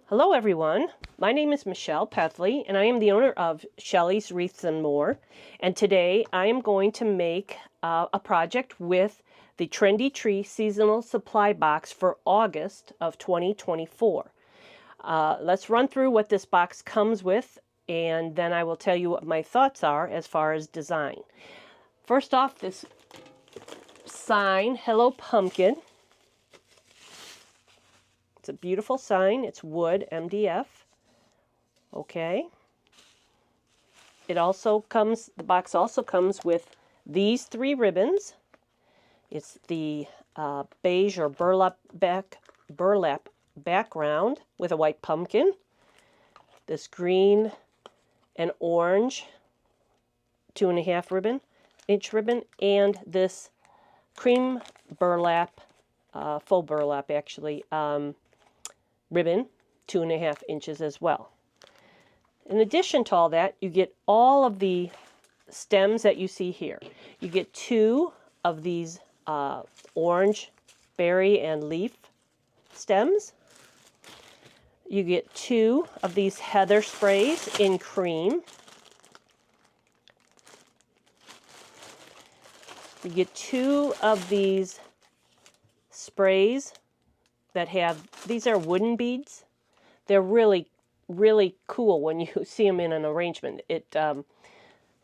Hello everyone, my name is Michelle Pethley and I am the owner of Shelley's Wreaths and More, and today I am going to make a project with the Trendy Tree Seasonal Supply Box for August of 2024. Let's run through what this box comes with and then I will tell you what my thoughts are as far as design. First off, this sign, Hello Pumpkin. It's a beautiful sign. It's wood, MDF. Okay. It also comes, the box also comes with these 3 ribbons. It's the beige or burlap background with a white pumpkin. This green and orange 2.5-inch ribbon, and this cream burlap, faux burlap actually, ribbon, 2.5 inches as well. In addition to all that, you get all of the stems that you see here. You get 2 of these orange berry and leaf stems. You get 2 of these heather sprays in cream. You get 2 of these sprays that have, these are wooden beads. They're really, really cool when you see them in an arrangement. It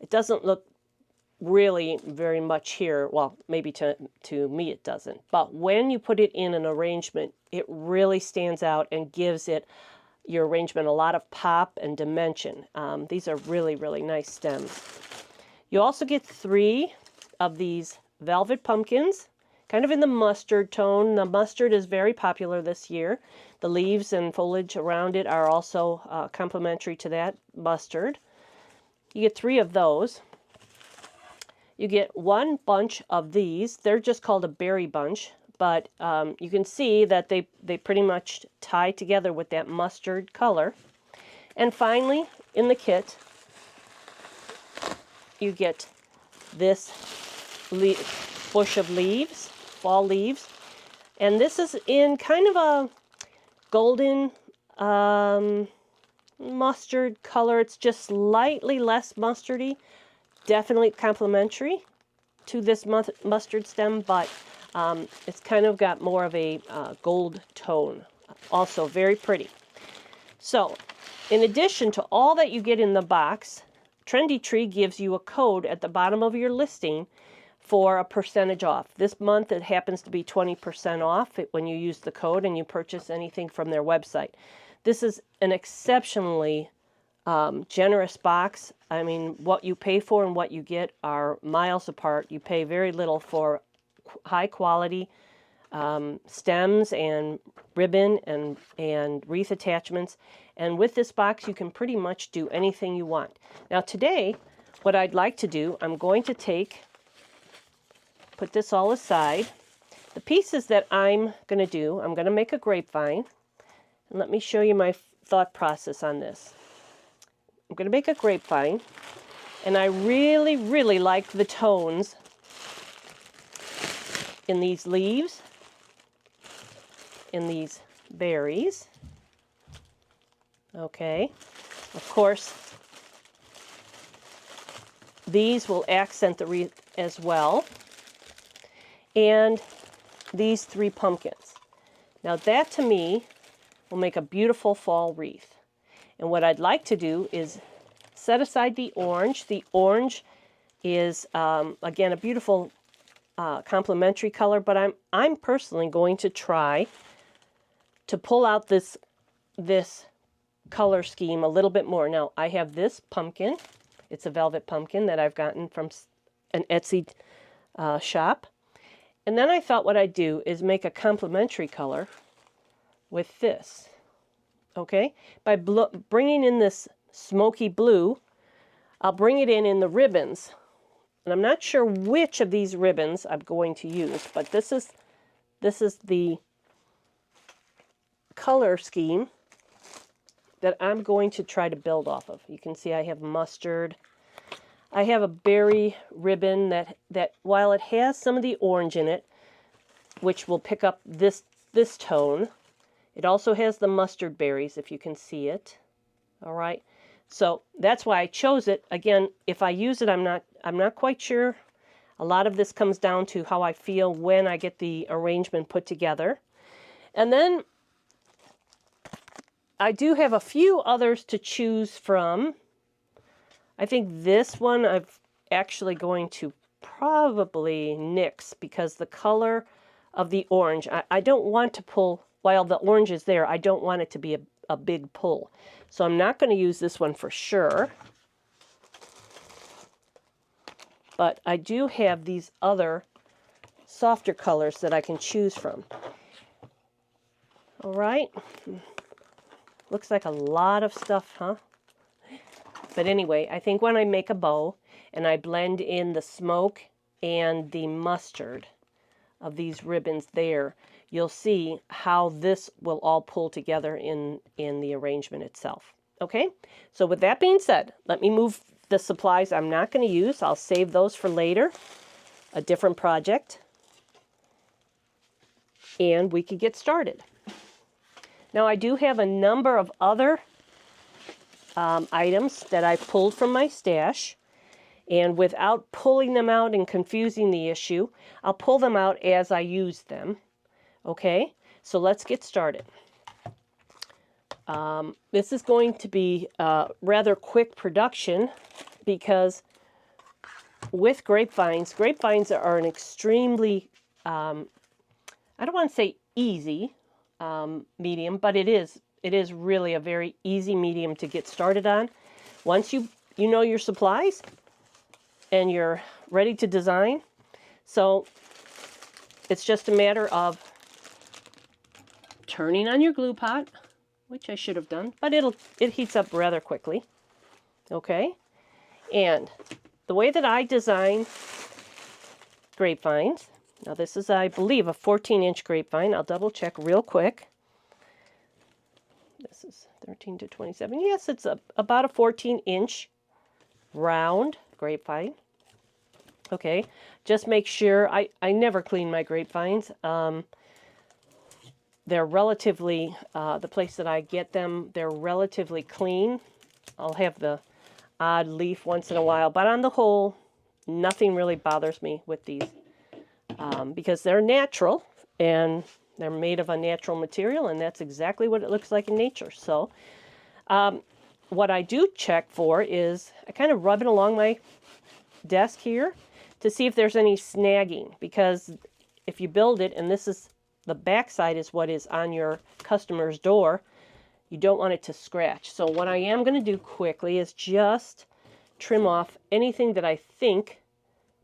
doesn't look really very much here. Well, maybe to me it doesn't. But when you put it in an arrangement, it really stands out and gives it, your arrangement, a lot of pop and dimension. These are really, really nice stems. You also get 3 of these velvet pumpkins, kind of in the mustard tone. The mustard is very popular this year. The leaves and foliage around it are also complementary to that mustard. You get 3 of those. You get 1 bunch of these. They're just called a berry bunch, but you can see that they pretty much tie together with that mustard color. And finally, in the kit, you get this bush of leaves, fall leaves, and this is in kind of a golden mustard color. It's just slightly less mustardy, definitely complementary to this mustard stem, but it's kind of got more of a gold tone. Also very pretty. So in addition to all that you get in the box, Trendy Tree gives you a code at the bottom of your listing for a percentage off. This month it happens to be 20% off when you use the code and you purchase anything from their website. This is an exceptionally generous box. I mean, what you pay for and what you get are miles apart. You pay very little for high quality stems and ribbon and wreath attachments. And with this box, you can pretty much do anything you want. Now today, what I'd like to do, I'm going to put this all aside. The pieces that I'm going to do, I'm going to make a grapevine. And let me show you my thought process on this. I'm going to make a grapevine, and I really, really like the tones in these leaves, in these berries. Okay, of course, these will accent the wreath as well. And these 3 pumpkins. Now that to me will make a beautiful fall wreath. And what I'd like to do is set aside the orange. The orange is again a beautiful complementary color, but I'm personally going to try to pull out this color scheme a little bit more. Now I have this pumpkin. It's a velvet pumpkin that I've gotten from an Etsy shop. And then I thought what I'd do is make a complementary color with this, okay? By bringing in this smoky blue, I'll bring it in the ribbons. And I'm not sure which of these ribbons I'm going to use, but this is the color scheme that I'm going to try to build off of. You can see I have mustard. I have a berry ribbon that while it has some of the orange in it, which will pick up this tone, It also has the mustard berries, if you can see it. All right. So that's why I chose it. Again, if I use it, I'm not quite sure. A lot of this comes down to how I feel when I get the arrangement put together. And then I do have a few others to choose from. I think this one I'm actually going to probably nix because the color of the orange, I don't want to pull, while the orange is there, I don't want it to be a big pull. So I'm not going to use this one for sure. But I do have these other softer colors that I can choose from. All right. Looks like a lot of stuff, huh? But anyway, I think when I make a bow and I blend in the smoke and the mustard of these ribbons there, you'll see how this will all pull together in the arrangement itself. Okay, so with that being said, let me move the supplies I'm not going to use. I'll save those for later, a different project, and we could get started. Now I do have a number of other items that I pulled from my stash, and without pulling them out and confusing the issue, I'll pull them out as I use them. Okay, so let's get started. This is going to be a rather quick production because with grapevines are an extremely, I don't want to say easy medium, but it is really a very easy medium to get started on. Once you know your supplies and you're ready to design, so it's just a matter of turning on your glue pot, which I should have done, but it heats up rather quickly. Okay, and the way that I design grapevines, now this is, I believe, a 14-inch grapevine. I'll double check real quick. This is 13 to 27. Yes, it's about a 14-inch round grapevine. Okay, just make sure, I never clean my grapevines. They're relatively, the place that I get them, they're relatively clean. I'll have the odd leaf once in a while, but on the whole, nothing really bothers me with these because they're natural and they're made of a natural material, and that's exactly what it looks like in nature. So what I do check for is I kind of rub it along my desk here to see if there's any snagging, because if you build it, and this is the back side is what is on your customer's door, you don't want it to scratch. So what I am going to do quickly is just trim off anything that I think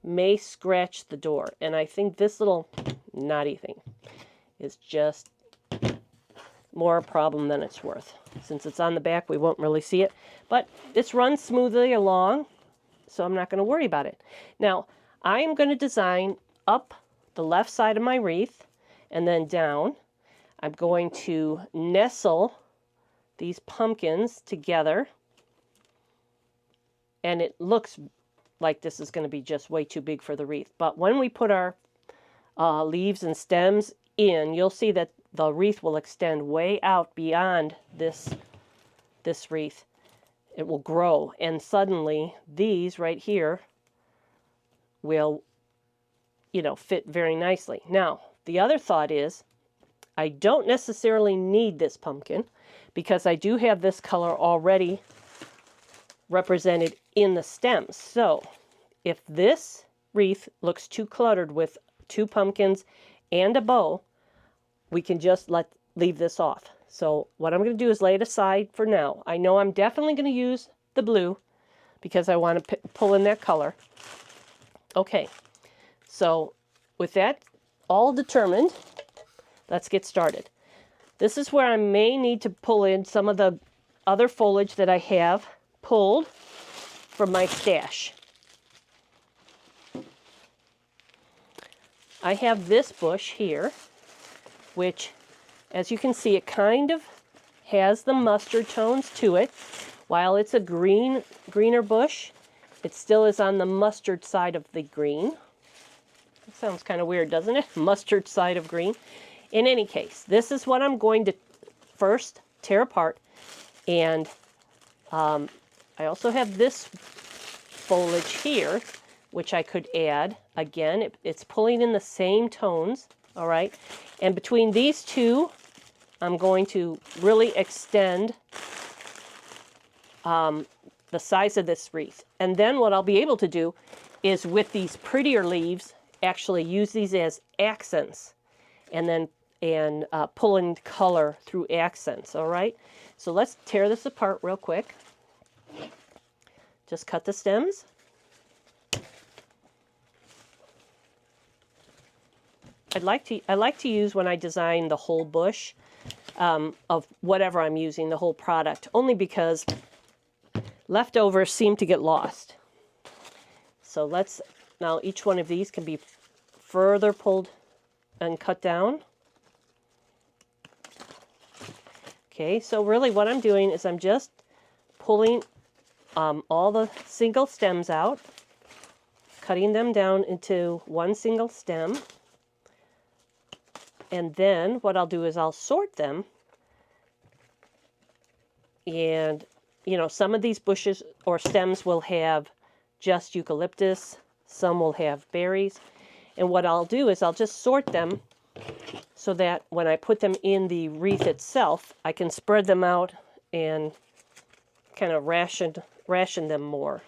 may scratch the door. And I think this little knotty thing is just more a problem than it's worth. Since it's on the back, we won't really see it. But this runs smoothly along, so I'm not going to worry about it. Now, I am going to design up the left side of my wreath and then down. I'm going to nestle these pumpkins together, and it looks like this is going to be just way too big for the wreath. But when we put our leaves and stems in, you'll see that the wreath will extend way out beyond this wreath. It will grow, and suddenly these right here will, fit very nicely. Now, the other thought is I don't necessarily need this pumpkin because I do have this color already represented in the stems. So if this wreath looks too cluttered with 2 pumpkins and a bow, we can just leave this off. So what I'm going to do is lay it aside for now. I know I'm definitely going to use the blue because I want to pull in that color. Okay, so with that all determined, let's get started. This is where I may need to pull in some of the other foliage that I have pulled from my stash. I have this bush here, which, as you can see, it kind of has the mustard tones to it. While it's a greener bush, it still is on the mustard side of the green. It sounds kind of weird, doesn't it? Mustard side of green. In any case, this is what I'm going to first tear apart. And I also have this foliage here, which I could add. Again, it's pulling in the same tones, all right? And between these two, I'm going to really extend the size of this wreath. And then what I'll be able to do is, with these prettier leaves, actually use these as accents and pull in color through accents, all right? So let's tear this apart real quick. Just cut the stems. I like to use, when I design the whole bush of whatever I'm using, the whole product, only because leftovers seem to get lost. So now each one of these can be further pulled and cut down. Okay, so really what I'm doing is I'm just pulling all the single stems out, cutting them down into one single stem. And then what I'll do is I'll sort them. And, you know, some of these bushes or stems will have just eucalyptus. Some will have berries. And what I'll do is I'll just sort them so that when I put them in the wreath itself, I can spread them out and kind of ration them more.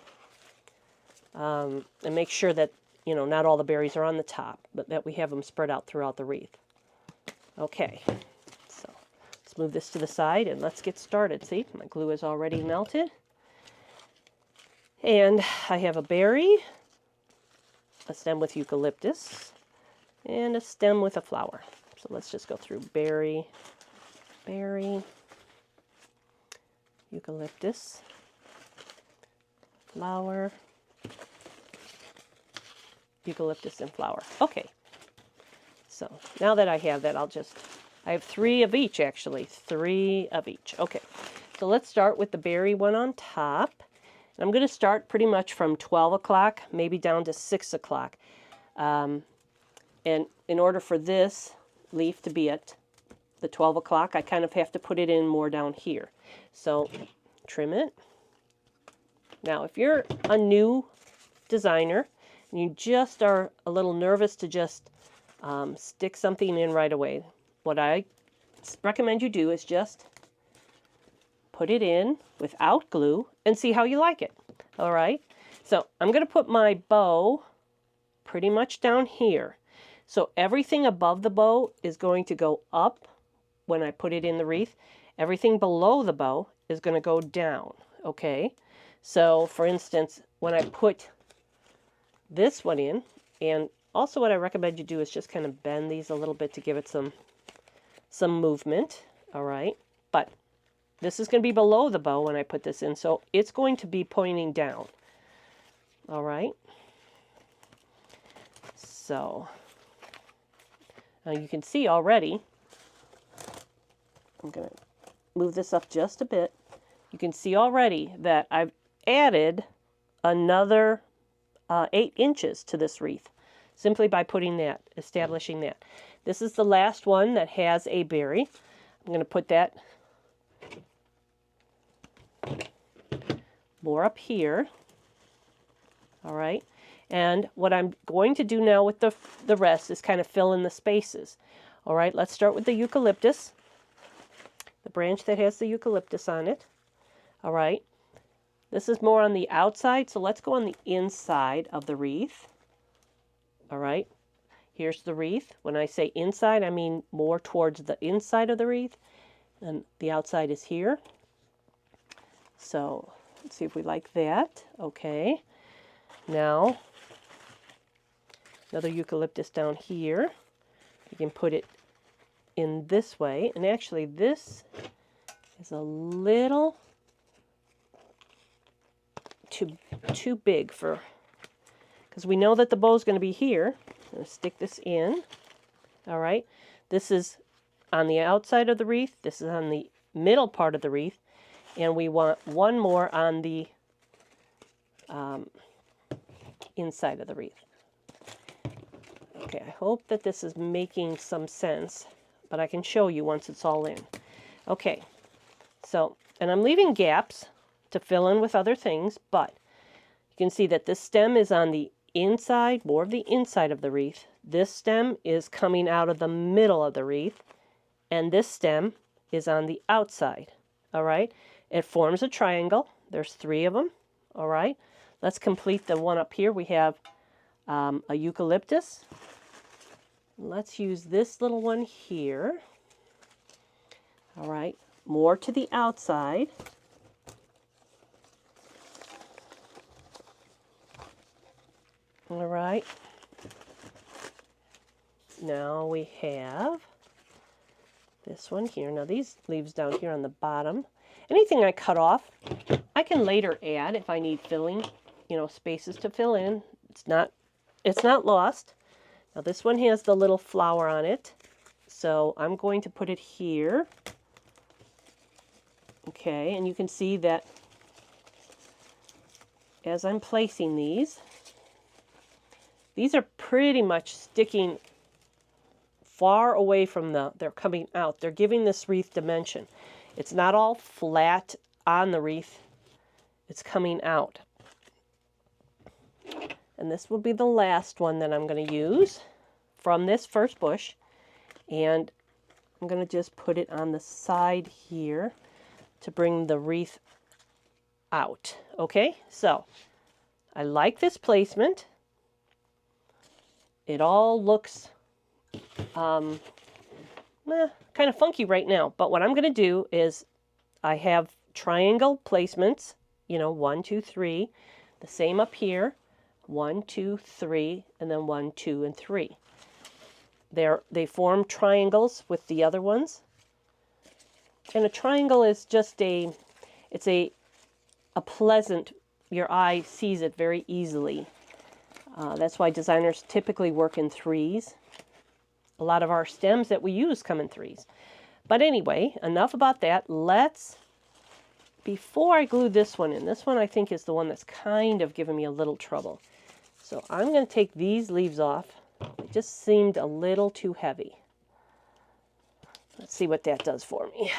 And make sure that, you know, not all the berries are on the top, but that we have them spread out throughout the wreath. Okay, so let's move this to the side and let's get started. See, my glue is already melted. And I have a berry, a stem with eucalyptus, and a stem with a flower. So let's just go through berry, eucalyptus, flower, eucalyptus, and flower. Okay. So now that I have that, I have 3 of each, actually. 3 of each. Okay, so let's start with the berry one on top. And I'm going to start pretty much from 12 o'clock, maybe down to 6 o'clock. And in order for this leaf to be at the 12 o'clock, I kind of have to put it in more down here. So trim it. Now, if you're a new designer and you just are a little nervous to just stick something in right away, what I recommend you do is just put it in without glue and see how you like it. All right, so I'm going to put my bow pretty much down here. So everything above the bow is going to go up when I put it in the wreath. Everything below the bow is going to go down. Okay, so for instance, when I put this one in, and also what I recommend you do is just kind of bend these a little bit to give it some movement, all right? But this is going to be below the bow when I put this in, so it's going to be pointing down, all right? So now you can see already, I'm going to move this up just a bit. You can see already that I've added another 8 inches to this wreath, simply by establishing that. This is the last one that has a berry. I'm going to put that more up here. All right. And what I'm going to do now with the rest is kind of fill in the spaces. All right. Let's start with the eucalyptus, the branch that has the eucalyptus on it. All right. This is more on the outside, so let's go on the inside of the wreath. All right, here's the wreath. When I say inside, I mean more towards the inside of the wreath, and the outside is here. So let's see if we like that. Okay, now another eucalyptus down here. You can put it in this way, and actually this is a little too big for, because we know that the bow is going to be here. I'm going to stick this in. All right, this is on the outside of the wreath, this is on the middle part of the wreath, and we want one more on the inside of the wreath. Okay, I hope that this is making some sense, but I can show you once it's all in. Okay, so, and I'm leaving gaps to fill in with other things, but you can see that this stem is on the inside, more of the inside of the wreath. This stem is coming out of the middle of the wreath, and this stem is on the outside, all right? It forms a triangle. There's 3 of them, all right? Let's complete the one up here. We have a eucalyptus. Let's use this little one here. All right, more to the outside. All right. Now we have this one here. Now these leaves down here on the bottom. Anything I cut off, I can later add if I need filling, you know, spaces to fill in. It's not lost. Now this one has the little flower on it, so I'm going to put it here. Okay, and you can see that as I'm placing these are pretty much sticking far away from they're coming out. They're giving this wreath dimension. It's not all flat on the wreath. It's coming out. And this will be the last one that I'm going to use from this first bush. And I'm going to just put it on the side here to bring the wreath out. Okay, so I like this placement. It all looks kind of funky right now, but what I'm going to do is I have triangle placements, you know, 1, 2, 3, the same up here, 1, 2, 3, and then 1, 2, and 3. They form triangles with the other ones. And a triangle is just it's a pleasant, your eye sees it very easily. That's why designers typically work in 3s. A lot of our stems that we use come in 3s. But anyway, enough about that. Before I glue this one in, this one I think is the one that's kind of giving me a little trouble. So I'm going to take these leaves off. It just seemed a little too heavy. Let's see what that does for me.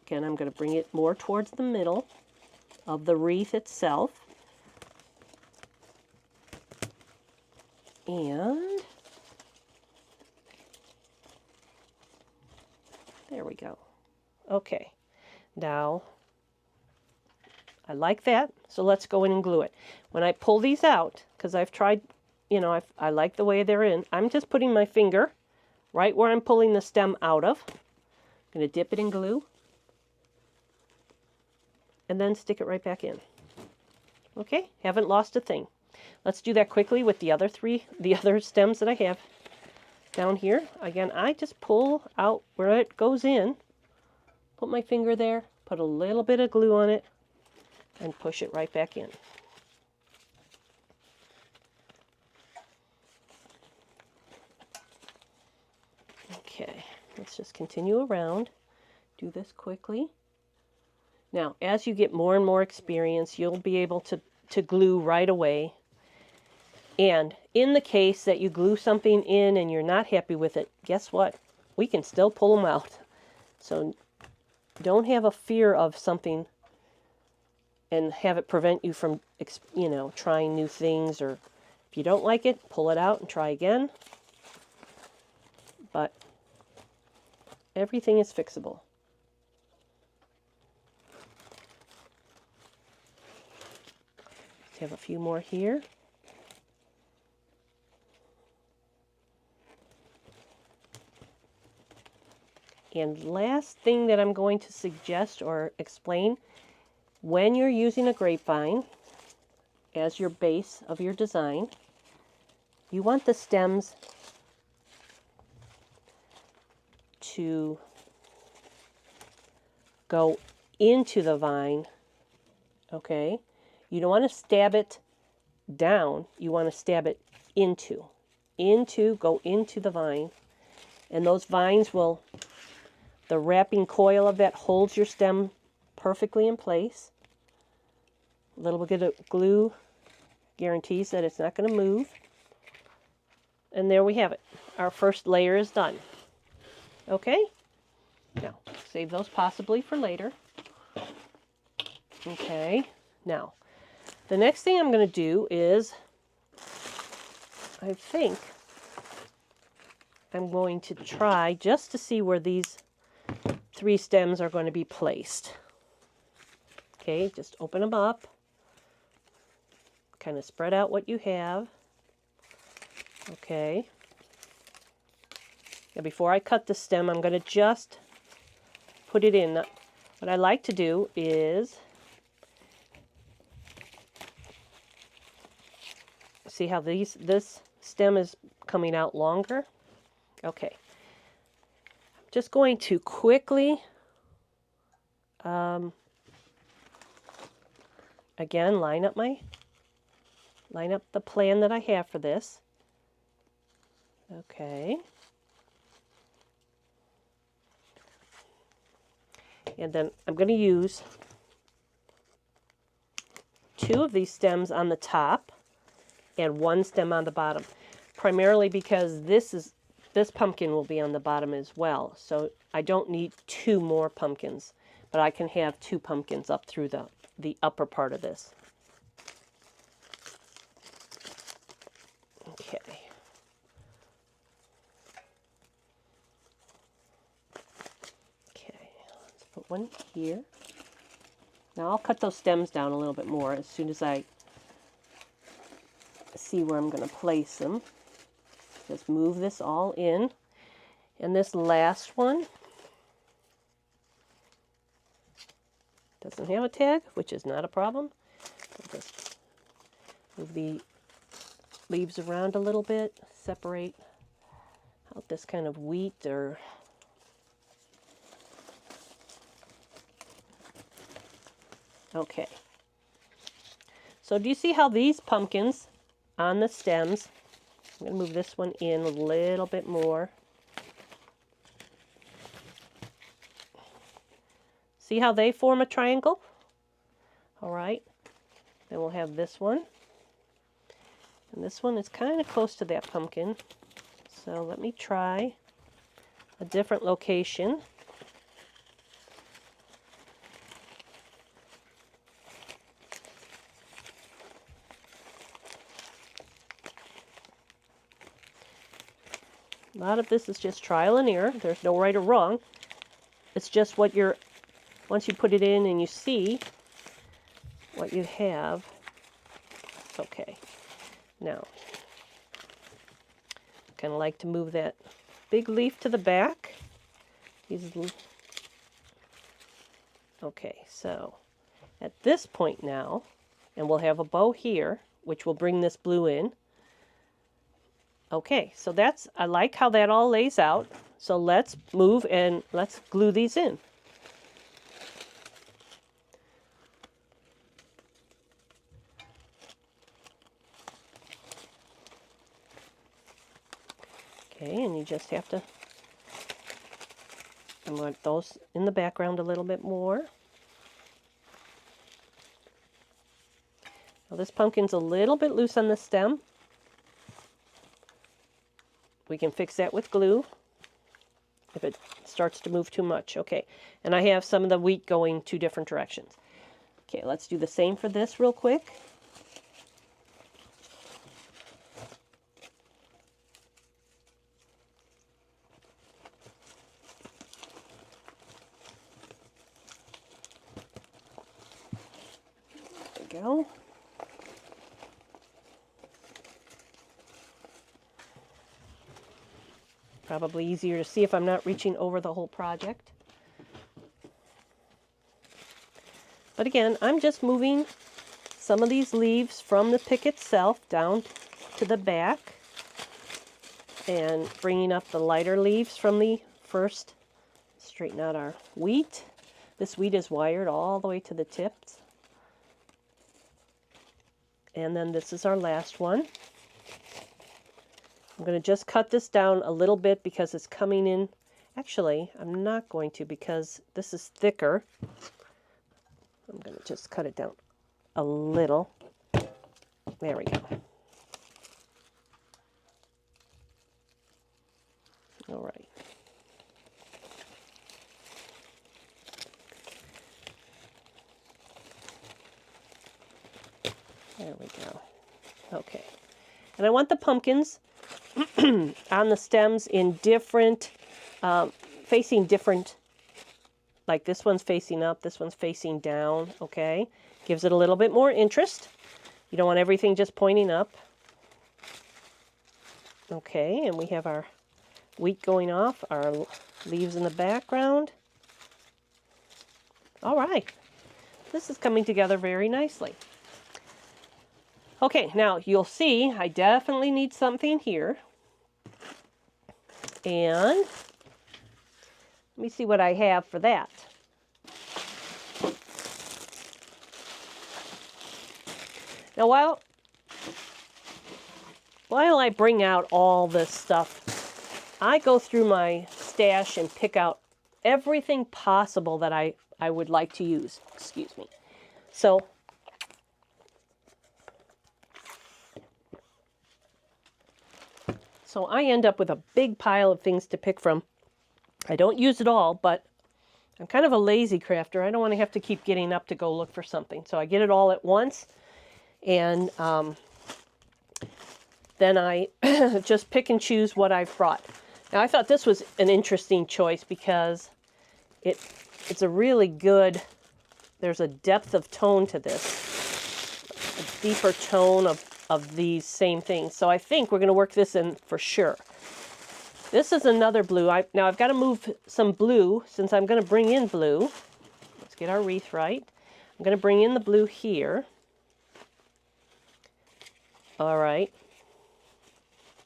Again, I'm going to bring it more towards the middle of the wreath itself. And there we go. Okay, now I like that, so let's go in and glue it. When I pull these out, because I've tried, you know, I like the way they're in, I'm just putting my finger right where I'm pulling the stem out of. I'm going to dip it in glue and then stick it right back in. Okay, haven't lost a thing. Let's do that quickly with the other stems that I have down here. Again, I just pull out where it goes in, put my finger there, put a little bit of glue on it, and push it right back in. Okay, let's just continue around. Do this quickly. Now, as you get more and more experience, you'll be able to glue right away. And in the case that you glue something in and you're not happy with it, guess what? We can still pull them out. So don't have a fear of something and have it prevent you from, you know, trying new things. Or if you don't like it, pull it out and try again. But everything is fixable. Let's have a few more here. And last thing that I'm going to suggest or explain, when you're using a grapevine as your base of your design, you want the stems to go into the vine, okay? You don't want to stab it down, you want to stab it go into the vine, and those vines will, the wrapping coil of that holds your stem perfectly in place. A little bit of glue guarantees that it's not going to move. And there we have it. Our first layer is done. Okay? Now, save those possibly for later. Okay, now, the next thing I'm going to do is, I think I'm going to try just to see where these 3 stems are going to be placed. Okay, just open them up. Kind of spread out what you have. Okay. Now before I cut the stem, I'm going to just put it in. What I like to do is, see how this stem is coming out longer? Okay. I'm just going to quickly, again, line up the plan that I have for this. Okay. And then I'm going to use 2 of these stems on the top and 1 stem on the bottom, primarily because this pumpkin will be on the bottom as well. So I don't need 2 more pumpkins, but I can have 2 pumpkins up through the upper part of this. Okay. Okay, let's put one here. Now I'll cut those stems down a little bit more as soon as I see where I'm going to place them. Just move this all in. And this last one doesn't have a tag, which is not a problem. I'll just move the leaves around a little bit, separate out this kind of wheat or okay. So do you see how these pumpkins on the stems, I'm going to move this one in a little bit more. See how they form a triangle? All right. Then we'll have this one. And this one is kind of close to that pumpkin. So let me try a different location. A lot of this is just trial and error. There's no right or wrong. It's just what you're, once you put it in and you see what you have. Okay. Now, I kind of like to move that big leaf to the back. Okay, so at this point now, and we'll have a bow here, which will bring this blue in. Okay, so that's, I like how that all lays out. So let's move and let's glue these in. Okay, and you just have to, I want those in the background a little bit more. Now this pumpkin's a little bit loose on the stem. We can fix that with glue if it starts to move too much. Okay, and I have some of the wheat going 2 different directions. Okay, let's do the same for this real quick. There we go. Probably easier to see if I'm not reaching over the whole project. But again, I'm just moving some of these leaves from the pick itself down to the back and bringing up the lighter leaves from the first. Straighten out our wheat. This wheat is wired all the way to the tips. And then this is our last one. I'm going to just cut this down a little bit because it's coming in. Actually, I'm not going to because this is thicker. I'm going to just cut it down a little. There we go. All right. There we go. Okay. And I want the pumpkins on the stems in different, facing different, like this one's facing up, this one's facing down, okay? Gives it a little bit more interest. You don't want everything just pointing up. Okay, and we have our wheat going off, our leaves in the background. All right, this is coming together very nicely. Okay, now you'll see I definitely need something here. And let me see what I have for that. Now, while I bring out all this stuff, I go through my stash and pick out everything possible that I would like to use. Excuse me. So I end up with a big pile of things to pick from. I don't use it all, but I'm kind of a lazy crafter. I don't want to have to keep getting up to go look for something. So I get it all at once, and then I just pick and choose what I've brought. Now, I thought this was an interesting choice because it's a really good, there's a depth of tone to this, a deeper tone of these same things. So I think we're going to work this in for sure. This is another blue. Now I've got to move some blue since I'm going to bring in blue. Let's get our wreath right. I'm going to bring in the blue here. All right.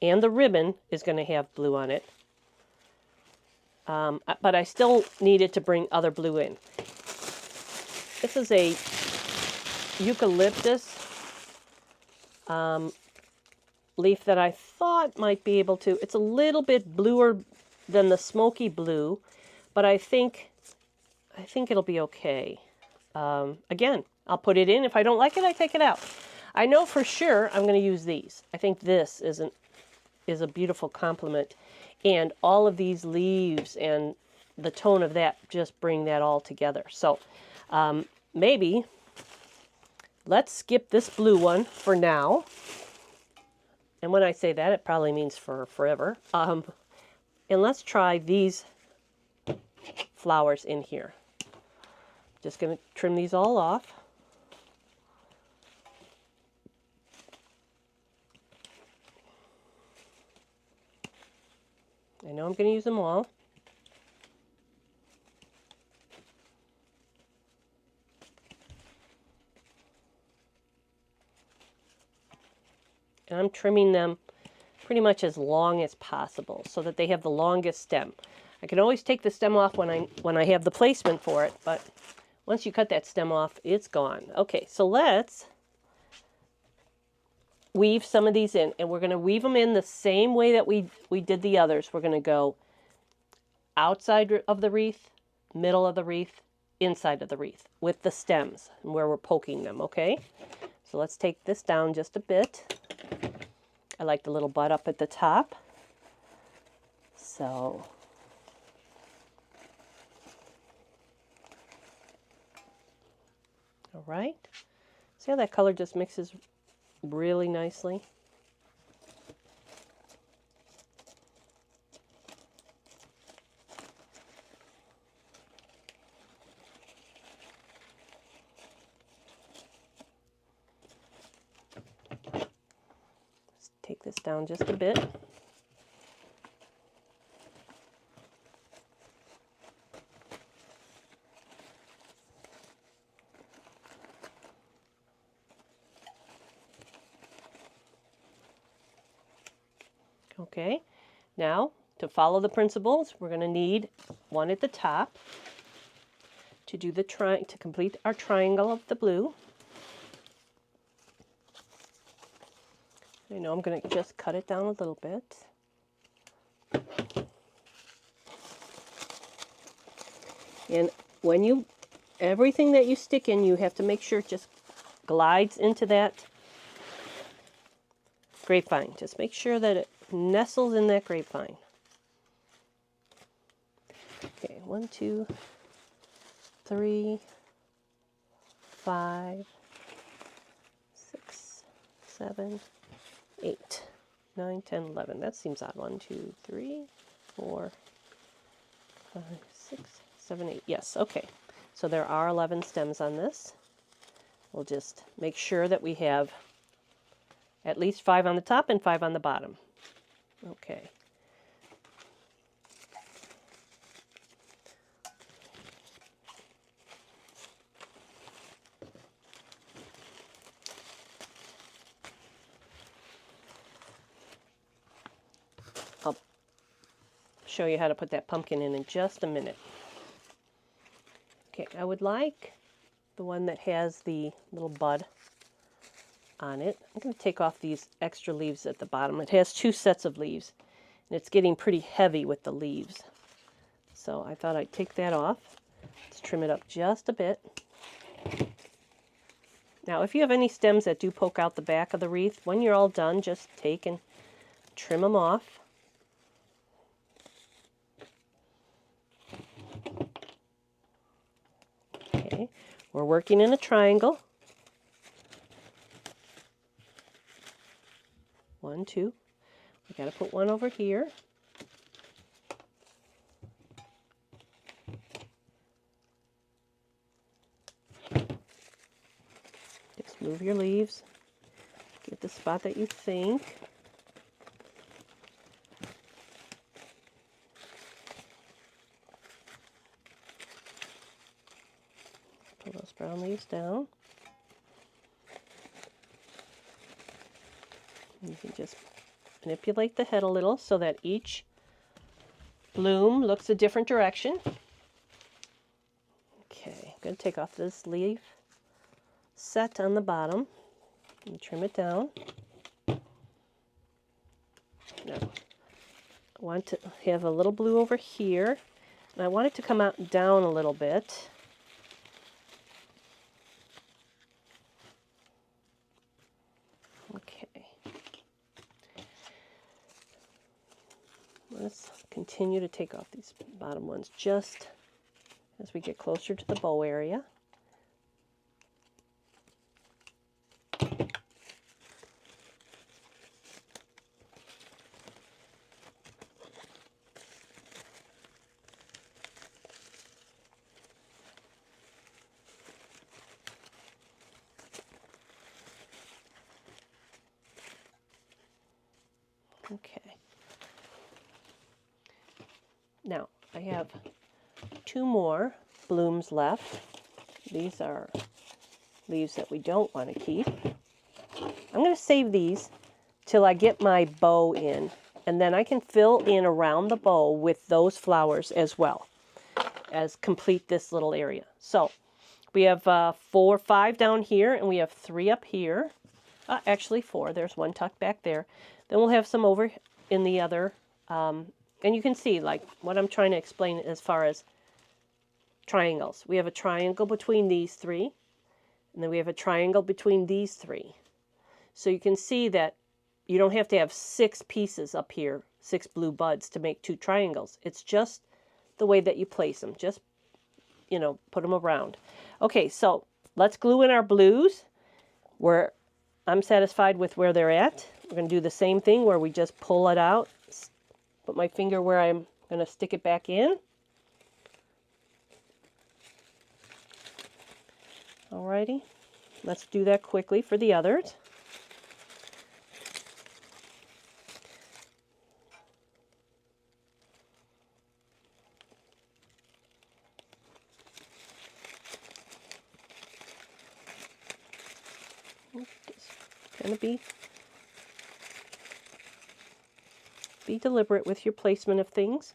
And the ribbon is going to have blue on it. But I still needed to bring other blue in. This is a eucalyptus leaf that I thought might be able to. It's a little bit bluer than the smoky blue, but I think it'll be okay. Again, I'll put it in. If I don't like it, I take it out. I know for sure I'm going to use these. I think this is a beautiful complement, and all of these leaves and the tone of that just bring that all together. So maybe let's skip this blue one for now. And when I say that, it probably means for forever. And let's try these flowers in here. Just going to trim these all off. I know I'm going to use them all. And I'm trimming them pretty much as long as possible so that they have the longest stem. I can always take the stem off when I have the placement for it, but once you cut that stem off, it's gone. Okay, so let's weave some of these in, and we're going to weave them in the same way that we did the others. We're going to go outside of the wreath, middle of the wreath, inside of the wreath with the stems and where we're poking them, okay? So let's take this down just a bit. I like the little bud up at the top. So all right. See how that color just mixes really nicely? Let's take this down just a bit. Okay, now to follow the principles, we're going to need one at the top to do the to complete our triangle of the blue. I know I'm going to just cut it down a little bit. And when everything that you stick in, you have to make sure it just glides into that grapevine. Just make sure that it nestles in that grapevine. Okay, 1, 2, 3, 5, 6, 7, 8, 9, 10, 11. That seems odd. 1, 2, 3, 4, 5, 6, 7, 8. Yes, okay. So there are 11 stems on this. We'll just make sure that we have at least 5 on the top and 5 on the bottom. Okay. I'll show you how to put that pumpkin in just a minute. Okay, I would like the one that has the little bud on it. I'm going to take off these extra leaves at the bottom. It has 2 sets of leaves, and it's getting pretty heavy with the leaves. So I thought I'd take that off. Let's trim it up just a bit. Now, if you have any stems that do poke out the back of the wreath, when you're all done, just take and trim them off. Okay, we're working in a triangle. 1, 2. We got to put one over here. Just move your leaves. Get the spot that you think. Pull those brown leaves down. You can just manipulate the head a little so that each bloom looks a different direction. Okay, I'm going to take off this leaf set on the bottom and trim it down. Now, I want to have a little blue over here, and I want it to come out down a little bit. Okay. Let's continue to take off these bottom ones just as we get closer to the bow area. Okay. Now, I have 2 more blooms left. These are leaves that we don't want to keep. I'm going to save these till I get my bow in, and then I can fill in around the bow with those flowers as well as complete this little area. So we have 4, 5 down here, and we have 3 up here. Actually 4. There's one tucked back there. Then we'll have some over in the other. And you can see like what I'm trying to explain as far as triangles. We have a triangle between these 3, and then we have a triangle between these 3. So you can see that you don't have to have 6 pieces up here, 6 blue buds to make 2 triangles. It's just the way that you place them. Just, you know, put them around. Okay, so let's glue in our blues. I'm satisfied with where they're at. We're going to do the same thing where we just pull it out, put my finger where I'm going to stick it back in. Alrighty, let's do that quickly for the others. Just kind of be deliberate with your placement of things.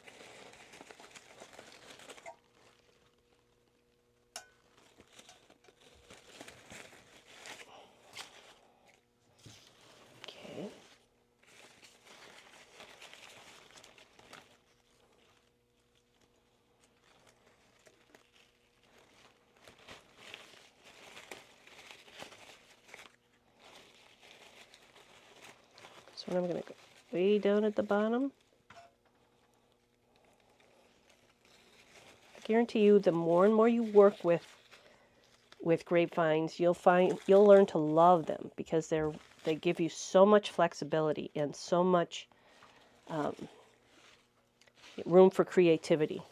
Okay. So I'm going to go way down at the bottom. I guarantee you, the more and more you work with grapevines, you'll learn to love them because they're They give you so much flexibility and so much room for creativity.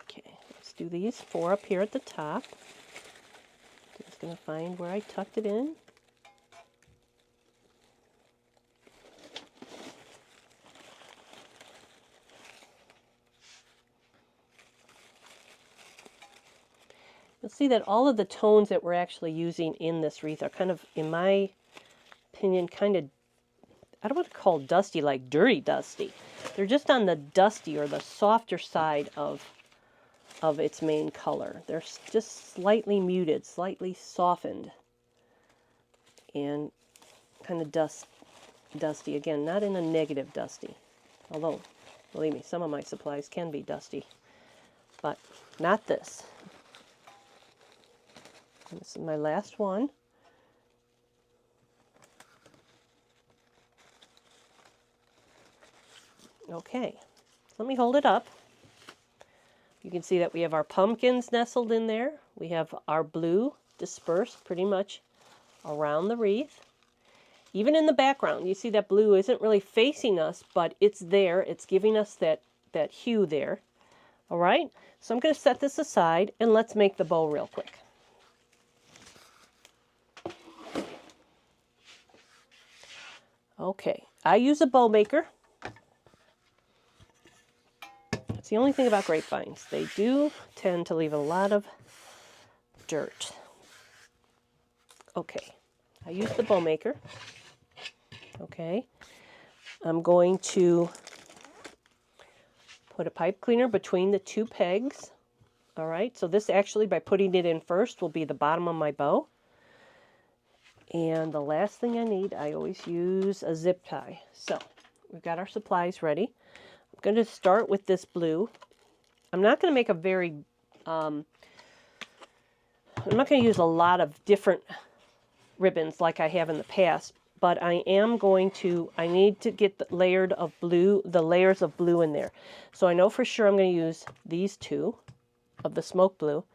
Okay, let's do these 4 up here at the top. Just going to find where I tucked it in. You'll see that all of the tones that we're actually using in this wreath are kind of, in my opinion, kind of, I don't want to call dusty, like dirty dusty. They're just on the dusty or the softer side of its main color. They're just slightly muted, slightly softened, and kind of dusty. Again, not in a negative dusty. Although, believe me, some of my supplies can be dusty, but not this. This is my last one. Okay, let me hold it up. You can see that we have our pumpkins nestled in there. We have our blue dispersed pretty much around the wreath. Even in the background, you see that blue isn't really facing us, but it's there. It's giving us that hue there. All right, so I'm going to set this aside and let's make the bow real quick. Okay, I use a bow maker. It's the only thing about grapevines. They do tend to leave a lot of dirt. Okay, I use the bow maker. Okay, I'm going to put a pipe cleaner between the 2 pegs. All right, so this actually, by putting it in first, will be the bottom of my bow. And the last thing I need, I always use a zip tie. So we've got our supplies ready. I'm going to start with this blue. I'm not going to make a very, I'm not going to use a lot of different ribbons like I have in the past, but I am going to, I need to get the layers of blue in there. So I know for sure I'm going to use these 2 of the smoke blue.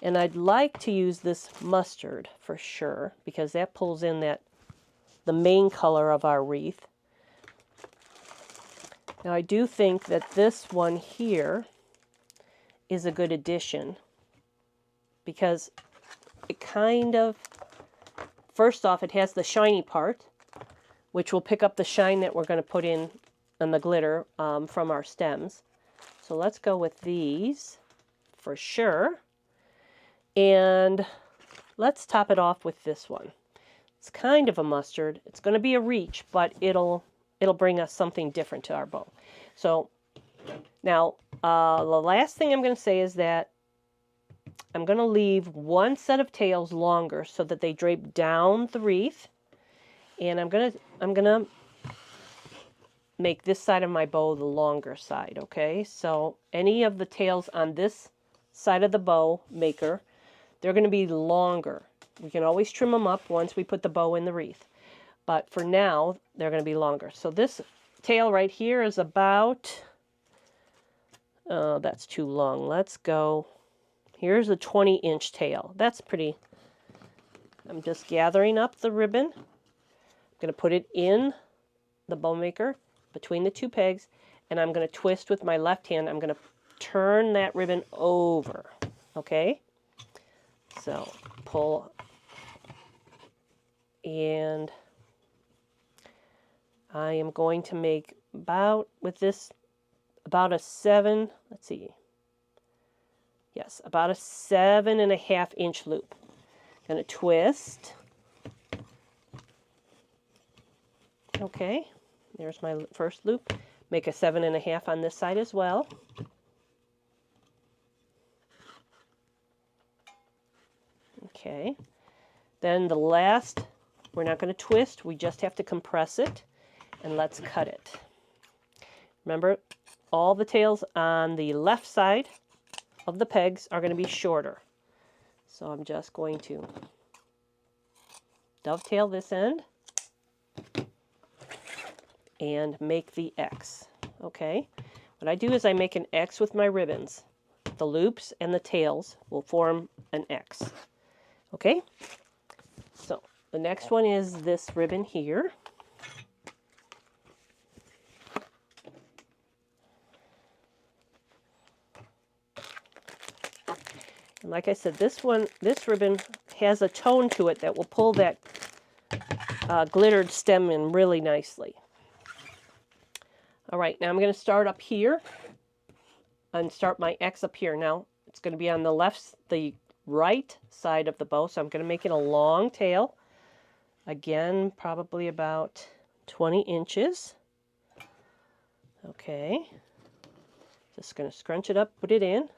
And I'd like to use this mustard for sure, because that pulls in the main color of our wreath. Now I do think that this one here is a good addition, because it kind of, first off, it has the shiny part, which will pick up the shine that we're going to put in the glitter from our stems. So let's go with these for sure. And let's top it off with this one. It's kind of a mustard. It's going to be a reach, but it'll bring us something different to our bow. So now the last thing I'm going to say is that I'm going to leave one set of tails longer so that they drape down the wreath. And I'm going to make this side of my bow the longer side, okay? So any of the tails on this side of the bow maker, they're going to be longer. We can always trim them up once we put the bow in the wreath. But for now, they're going to be longer. So this tail right here is about, oh, that's too long. Let's go, here's a 20-inch tail. That's pretty, I'm just gathering up the ribbon. I'm going to put it in the bow maker between the 2 pegs, and I'm going to twist with my left hand. I'm going to turn that ribbon over, okay? So pull, and I am going to make about, with this, about a 7, let's see, yes, about a 7.5-inch loop. I'm going to twist. Okay, there's my first loop. Make a 7.5 on this side as well. Okay, then the last, we're not going to twist, we just have to compress it, and let's cut it. Remember, all the tails on the left side of the pegs are going to be shorter. So I'm just going to dovetail this end and make the X. Okay, what I do is I make an X with my ribbons. The loops and the tails will form an X. Okay, So the next one is this ribbon here. And like I said, this ribbon has a tone to it that will pull that glittered stem in really nicely. All right, now I'm going to start up here and start my X up here. Now it's going to be on the right side of the bow, so I'm going to make it a long tail. Again, probably about 20 inches. Okay, just going to scrunch it up, put it in.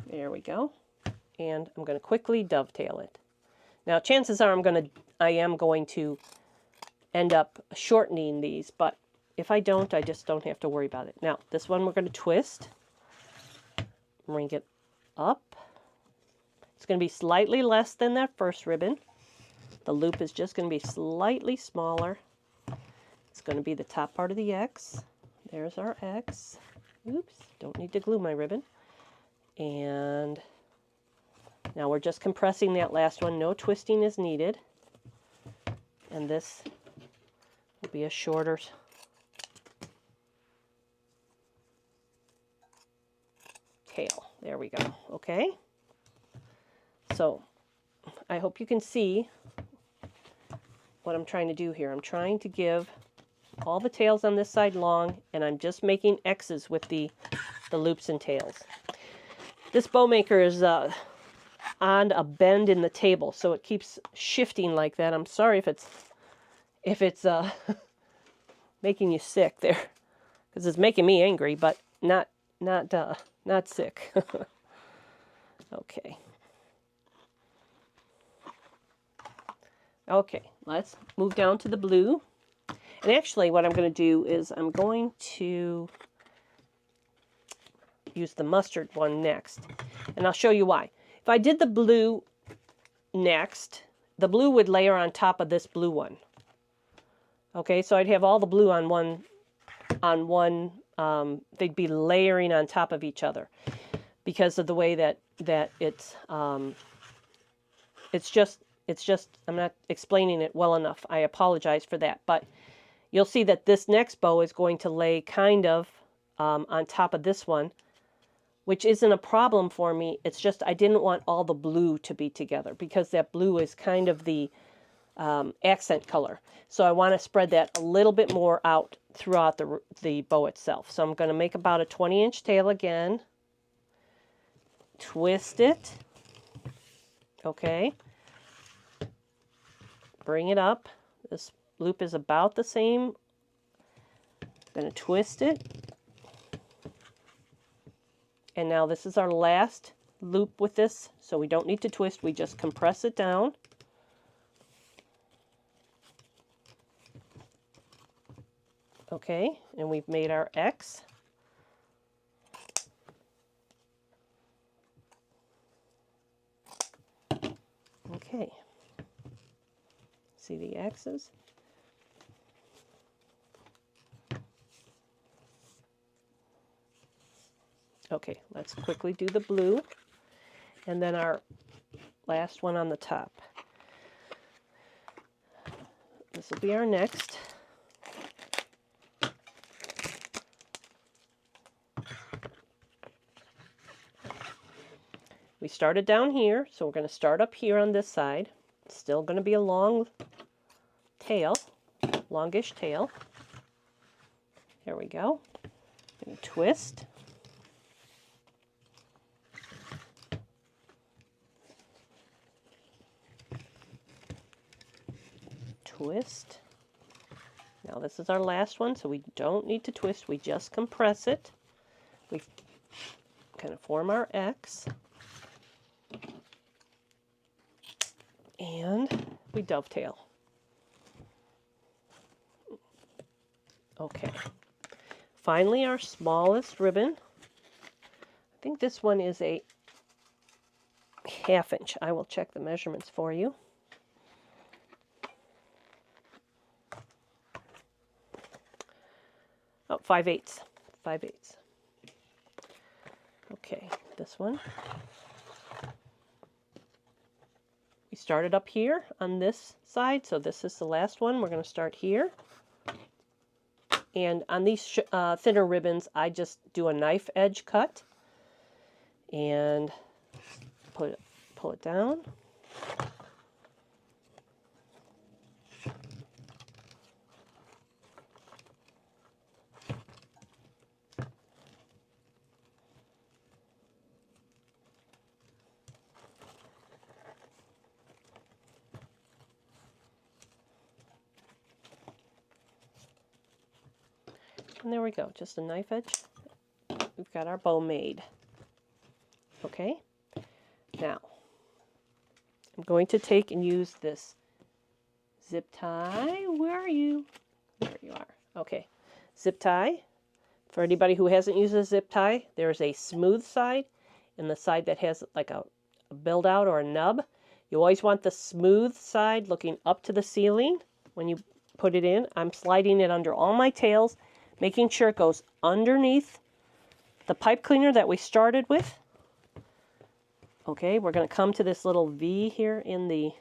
There we go. And I'm going to quickly dovetail it. Now, chances are I am going to end up shortening these, but if I don't, I just don't have to worry about it. Now, this one we're going to twist, bring it up. It's going to be slightly less than that first ribbon. The loop is just going to be slightly smaller. It's going to be the top part of the X. There's our X. Oops, don't need to glue my ribbon. And now we're just compressing that last one. No twisting is needed. And this will be a shorter tail. There we go. Okay. So I hope you can see what I'm trying to do here. I'm trying to give all the tails on this side long, and I'm just making X's with the loops and tails. This bow maker is on a bend in the table, so it keeps shifting like that. I'm sorry if it's making you sick there, because it's making me angry, but not sick. Okay. Okay, let's move down to the blue. And actually what I'm going to do is I'm going to use the mustard one next. And I'll show you why. If I did the blue next, the blue would layer on top of this blue one. Okay, so I'd have all the blue on one, they'd be layering on top of each other because of the way that it's just, I'm not explaining it well enough. I apologize for that. But you'll see that this next bow is going to lay kind of on top of this one, which isn't a problem for me. It's just I didn't want all the blue to be together because that blue is kind of the accent color. So I want to spread that a little bit more out throughout the bow itself. So I'm going to make about a 20-inch tail again. Twist it. Okay. Bring it up. This loop is about the same. I'm going to twist it. And now this is our last loop with this, so we don't need to twist. We just compress it down. Okay, and we've made our X. Okay. See the X's? Okay, let's quickly do the blue, and then our last one on the top. This will be our next. We started down here, so we're going to start up here on this side. It's still going to be a long tail, longish tail. Here we go. Going to twist. Twist. Now this is our last one, so we don't need to twist. We just compress it. We kind of form our X. And we dovetail. Okay. Finally, our smallest ribbon. I think this one is a 1/2 inch. I will check the measurements for you. Oh, 5/8. 5/8. Okay, this one. We started up here on this side, so this is the last one. We're going to start here. And on these thinner ribbons, I just do a knife edge cut and pull it down. And there we go, just a knife edge. We've got our bow made. Okay, now I'm going to take and use this zip tie. Where are you? There you are. Okay, zip tie. For anybody who hasn't used a zip tie, there's a smooth side and the side that has like a build out or a nub. You always want the smooth side looking up to the ceiling when you put it in. I'm sliding it under all my tails, making sure it goes underneath the pipe cleaner that we started with. Okay, we're going to come to this little V here in the...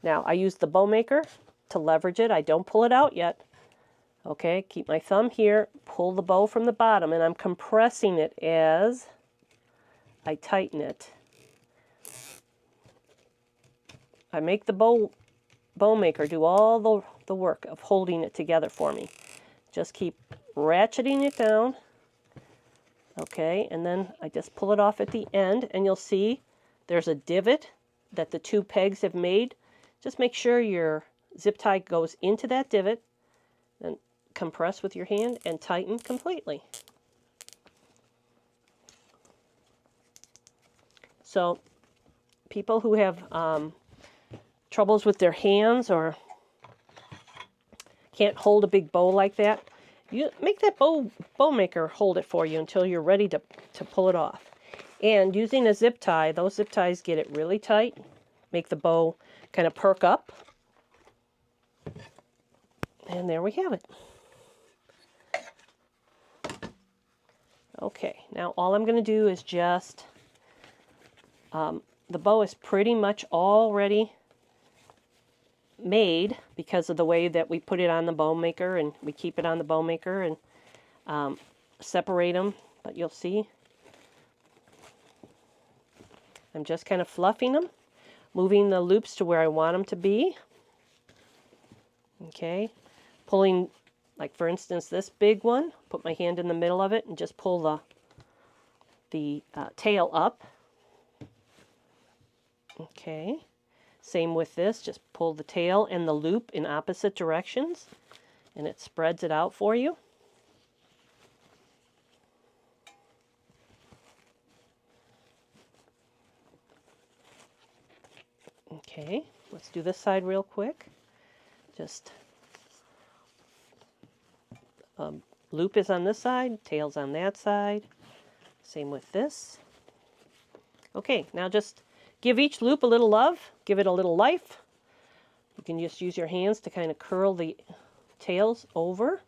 Now, I use the bow maker to leverage it. I don't pull it out yet. Okay, keep my thumb here, pull the bow from the bottom, and I'm compressing it as I tighten it. I make the bow maker do all the work of holding it together for me. Just keep ratcheting it down. Okay, and then I just pull it off at the end, and you'll see there's a divot that the two pegs have made. Just make sure your zip tie goes into that divot, and compress with your hand and tighten completely. So people who have troubles with their hands or can't hold a big bow like that, you make that bow maker hold it for you until you're ready to pull it off. And using a zip tie, those zip ties get it really tight, make the bow kind of perk up. And there we have it. Okay, now all I'm going to do is just, the bow is pretty much already made because of the way that we put it on the bow maker, and we keep it on the bow maker and separate them, but you'll see I'm just kind of fluffing them, moving the loops to where I want them to be. Okay, pulling, like for instance this big one, put my hand in the middle of it and just pull the tail up. Okay, same with this, just pull the tail and the loop in opposite directions and it spreads it out for you. Okay, let's do this side real quick. Just loop is on this side, tail's on that side. Same with this. Okay, now just give each loop a little love, give it a little life. You can just use your hands to kind of curl the tails over.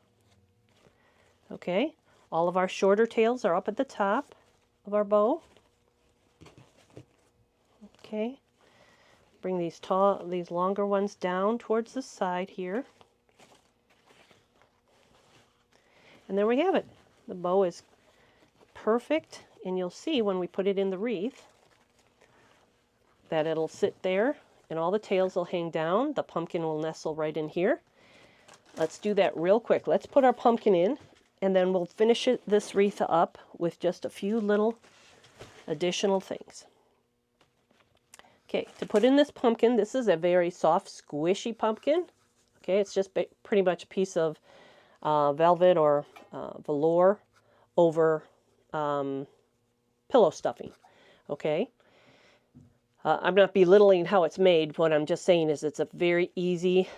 Okay, all of our shorter tails are up at the top of our bow. Okay, bring these longer ones down towards the side here. And there we have it. The bow is perfect, and you'll see when we put it in the wreath that it'll sit there and all the tails will hang down. The pumpkin will nestle right in here. Let's do that real quick. Let's put our pumpkin in, and then we'll finish this wreath up with just a few little additional things. Okay, to put in this pumpkin, this is a very soft, squishy pumpkin. Okay, it's just pretty much a piece of velvet or velour over pillow stuffing. Okay, I'm not belittling how it's made. What I'm just saying is it's a very easy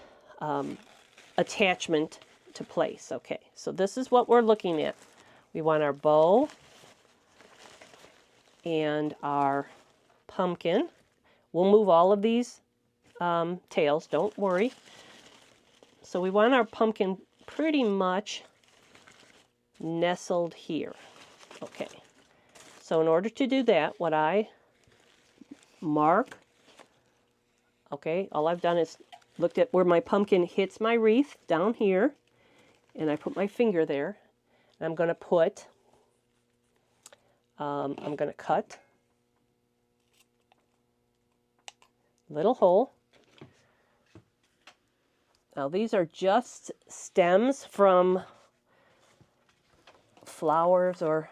attachment to place. Okay, so this is what we're looking at. We want our bow and our pumpkin. We'll move all of these tails, don't worry. So we want our pumpkin pretty much nestled here. Okay, so in order to do that, what I mark Okay, all I've done is looked at where my pumpkin hits my wreath down here, and I put my finger there. And I'm going to put, I'm going to cut a little hole. Now these are just stems from flowers, or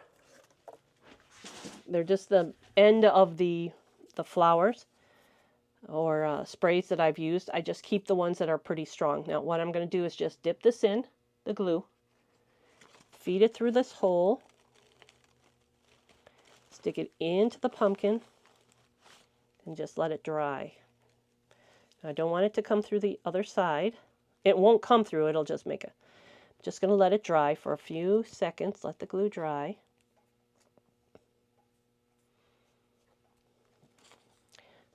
they're just the end of the flowers or sprays that I've used. I just keep the ones that are pretty strong. Now what I'm going to do is just dip this in the glue, feed it through this hole, stick it into the pumpkin, and just let it dry. I don't want it to come through the other side. It won't come through, it'll just make a... Just going to let it dry for a few seconds, let the glue dry.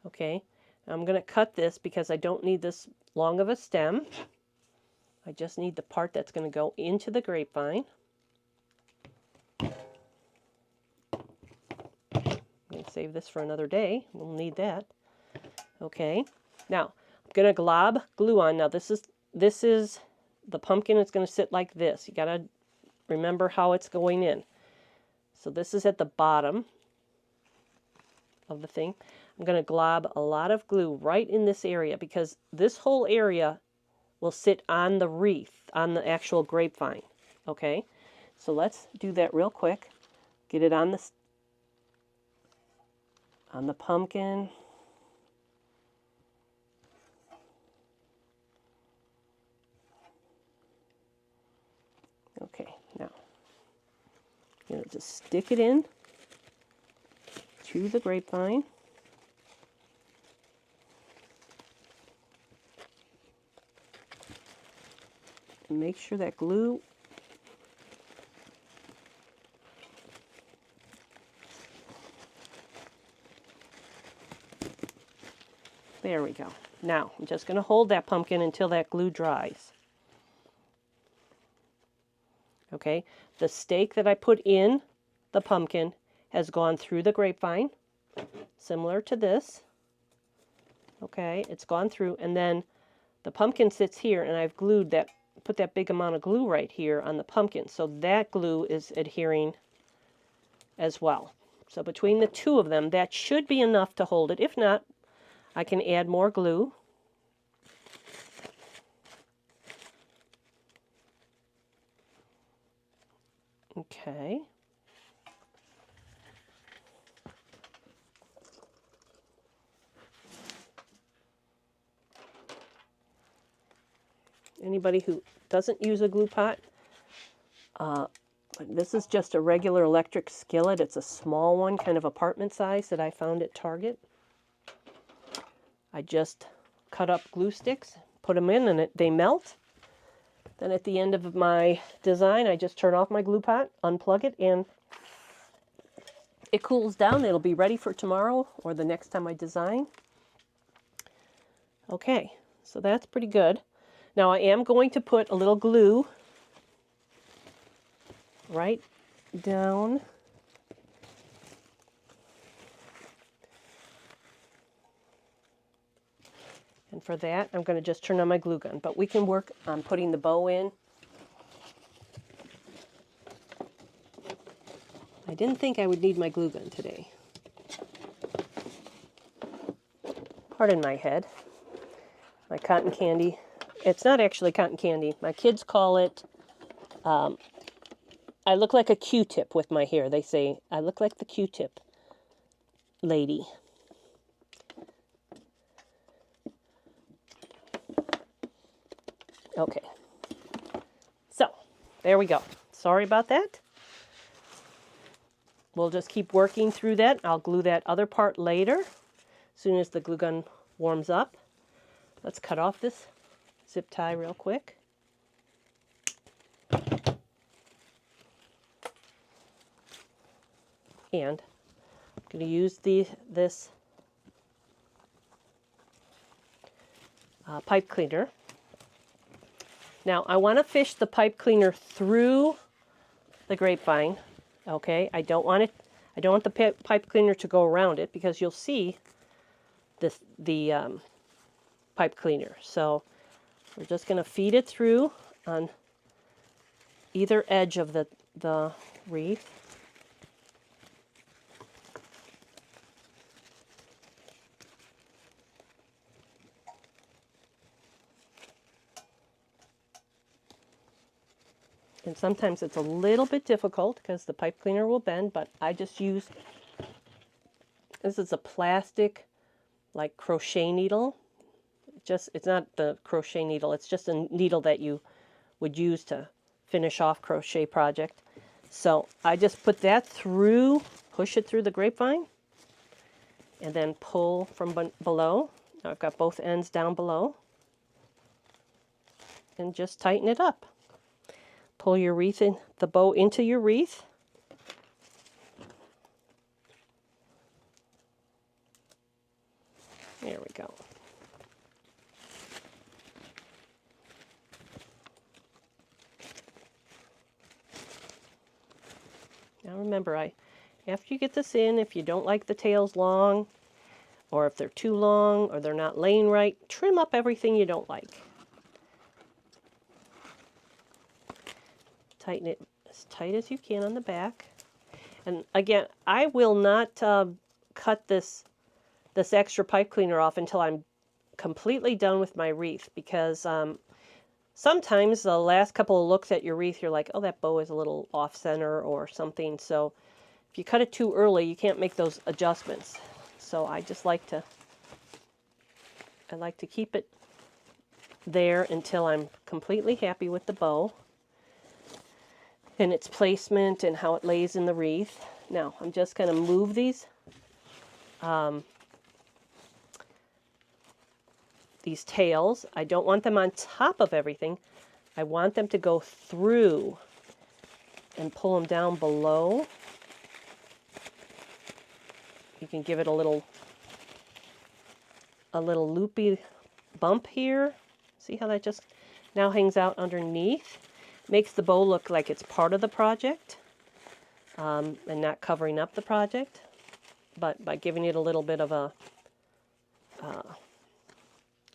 Okay, I'm going to cut this because I don't need this long of a stem. I just need the part that's going to go into the grapevine. I'm going to save this for another day. We'll need that. Okay, now I'm going to glob glue on. Now this is the pumpkin is going to sit like this. You got to remember how it's going in. So this is at the bottom of the thing. I'm going to glob a lot of glue right in this area because this whole area will sit on the wreath, on the actual grapevine. Okay, so let's do that real quick. Get it on the pumpkin. Okay, now I'm going to just stick it in to the grapevine. And make sure that glue there we go. Now I'm just going to hold that pumpkin until that glue dries. Okay, the stake that I put in the pumpkin has gone through the grapevine, similar to this. Okay, it's gone through, and then the pumpkin sits here, and I've glued that, put that big amount of glue right here on the pumpkin, so that glue is adhering as well. So between the two of them, that should be enough to hold it. If not, I can add more glue. Okay. Anybody who doesn't use a glue pot, this is just a regular electric skillet. It's a small one, kind of apartment size that I found at Target. I just cut up glue sticks, put them in, and they melt. Then at the end of my design, I just turn off my glue pot, unplug it, and it cools down. It'll be ready for tomorrow or the next time I design. Okay, so that's pretty good. Now I am going to put a little glue right down and for that I'm going to just turn on my glue gun, but we can work on putting the bow in. I didn't think I would need my glue gun today. Pardon my head. My cotton candy. It's not actually cotton candy. My kids call it, I look like a Q-tip with my hair. They say, I look like the Q-tip lady. Okay. So, there we go. Sorry about that. We'll just keep working through that. I'll glue that other part later, as soon as the glue gun warms up. Let's cut off this zip tie real quick. And I'm going to use this pipe cleaner. Now I want to fish the pipe cleaner through the grapevine. Okay, I don't want the pipe cleaner to go around it, because you'll see the pipe cleaner. So we're just going to feed it through on either edge of the wreath. And sometimes it's a little bit difficult because the pipe cleaner will bend, but I just use, this is a plastic like crochet needle. It's not the crochet needle, it's just a needle that you would use to finish off crochet project. So I just put that through, push it through the grapevine, and then pull from below. Now I've got both ends down below, and just tighten it up. Pull your wreath in, the bow into your wreath. There we go. Now remember, after you get this in, if you don't like the tails long, or if they're too long, or they're not laying right, trim up everything you don't like. Tighten it as tight as you can on the back. And again, I will not cut this extra pipe cleaner off until I'm completely done with my wreath, because sometimes the last couple of looks at your wreath, you're like, oh, that bow is a little off center or something. So if you cut it too early, you can't make those adjustments. So I just like to keep it there until I'm completely happy with the bow and its placement and how it lays in the wreath. Now I'm just going to move these tails. I don't want them on top of everything. I want them to go through and pull them down below. You can give it a little loopy bump here. See how that just now hangs out underneath? Makes the bow look like it's part of the project and not covering up the project. But by giving it a little bit of a,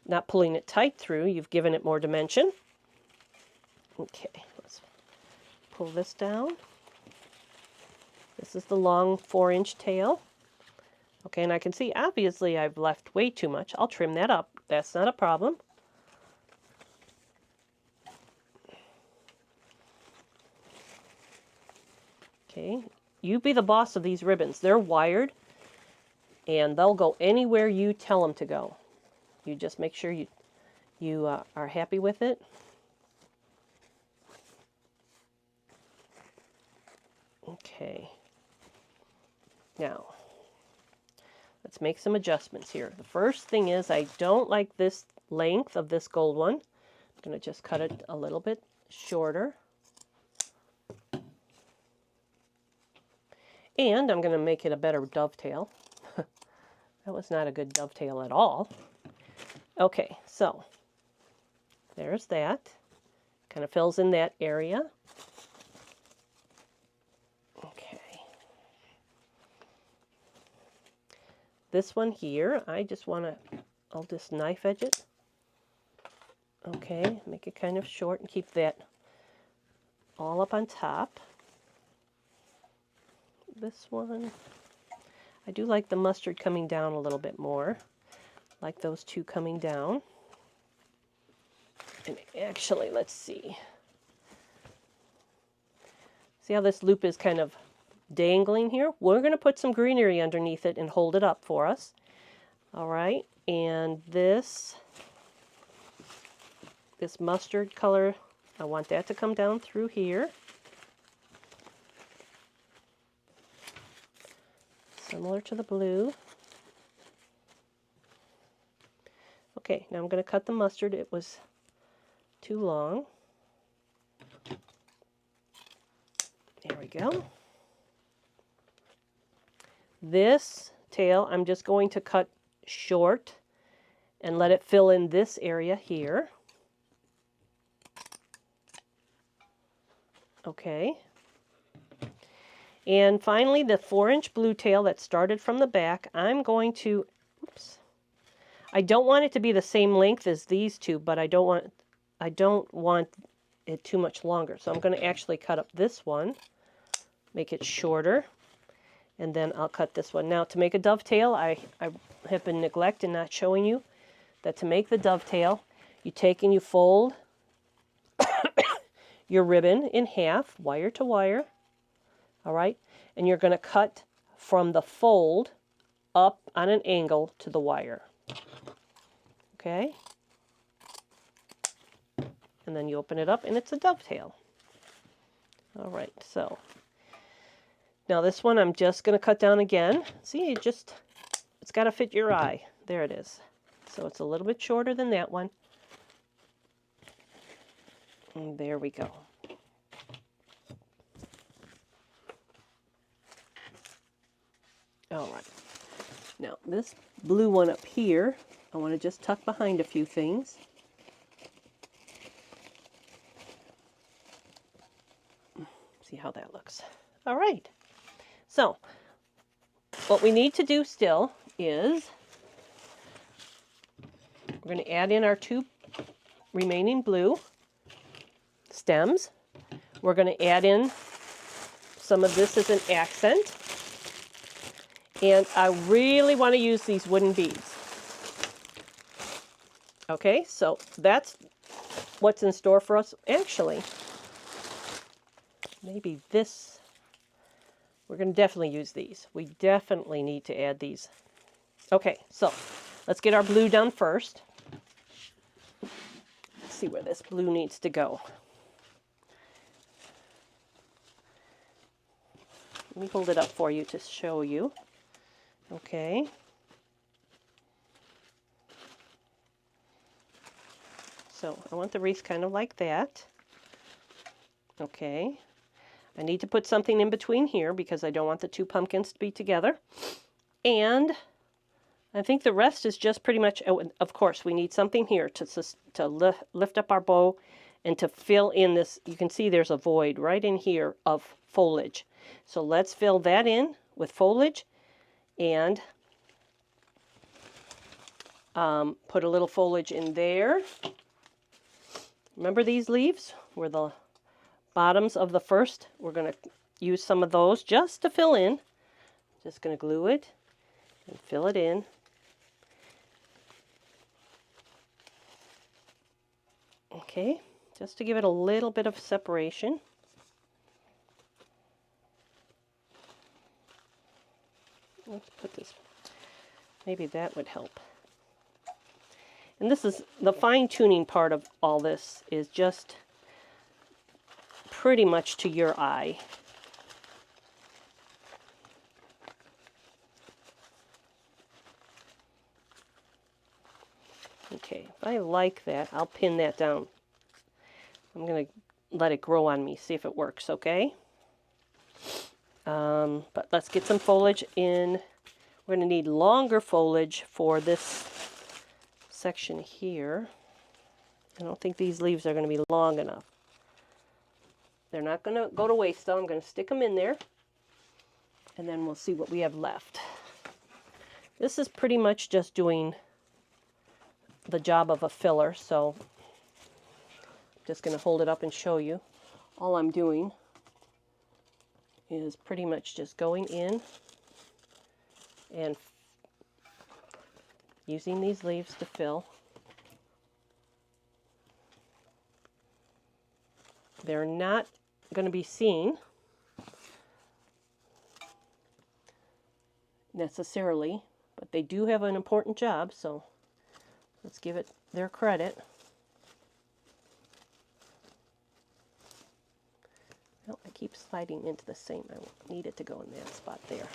not pulling it tight through, you've given it more dimension. Okay, let's pull this down. This is the long 4-inch tail. Okay, and I can see obviously I've left way too much. I'll trim that up. That's not a problem. Okay, you be the boss of these ribbons. They're wired, and they'll go anywhere you tell them to go. You just make sure you are happy with it. Okay. Now, let's make some adjustments here. The first thing is I don't like this length of this gold one. I'm going to just cut it a little bit shorter. And I'm going to make it a better dovetail. That was not a good dovetail at all. Okay, so there's that. Kind of fills in that area. Okay. This one here, I'll just knife edge it. Okay, make it kind of short and keep that all up on top. This one, I do like the mustard coming down a little bit more. Like those two coming down. And actually, let's see. See how this loop is kind of dangling here? We're going to put some greenery underneath it and hold it up for us. All right, and this mustard color, I want that to come down through here. Similar to the blue. Okay, now I'm going to cut the mustard. It was too long. There we go. This tail, I'm just going to cut short and let it fill in this area here. Okay. And finally, the 4-inch blue tail that started from the back, I'm going to I don't want it to be the same length as these two, but I don't want it too much longer. So I'm going to actually cut up this one, make it shorter, and then I'll cut this one. Now to make a dovetail, I have been neglecting not showing you that to make the dovetail, you take and you fold your ribbon in half, wire to wire, all right? And you're going to cut from the fold up on an angle to the wire, okay? And then you open it up and it's a dovetail. All right, so now this one I'm just going to cut down again. See, it's got to fit your eye. There it is. So it's a little bit shorter than that one. And there we go. All right. Now this blue one up here, I want to just tuck behind a few things. See how that looks. All right. So what we need to do still is we're going to add in our 2 remaining blue stems. We're going to add in some of this as an accent. And I really want to use these wooden beads. Okay, so that's what's in store for us. Actually, maybe this, we're going to definitely use these. We definitely need to add these. Okay, so let's get our blue done first. Let's see where this blue needs to go. Let me hold it up for you to show you. Okay. So I want the wreath kind of like that. Okay. I need to put something in between here because I don't want the 2 pumpkins to be together. And I think the rest is just pretty much, of course, we need something here to lift up our bow and to fill in this. You can see there's a void right in here of foliage. So let's fill that in with foliage and put a little foliage in there. Remember these leaves were the bottoms of the first? We're going to use some of those just to fill in. Just going to glue it and fill it in. Okay, just to give it a little bit of separation. Let's put this, maybe that would help. And this is the fine-tuning part of all this, is just pretty much to your eye. Okay, if I like that, I'll pin that down. I'm going to let it grow on me, see if it works, okay? But let's get some foliage in. We're going to need longer foliage for this section here. I don't think these leaves are going to be long enough. They're not going to go to waste though. I'm going to stick them in there and then we'll see what we have left. This is pretty much just doing the job of a filler, so I'm just going to hold it up and show you. All I'm doing is pretty much just going in and using these leaves to fill. They're not going to be seen necessarily, but they do have an important job, so let's give it their credit. Well, I keep sliding into the same. I need it to go in that spot there.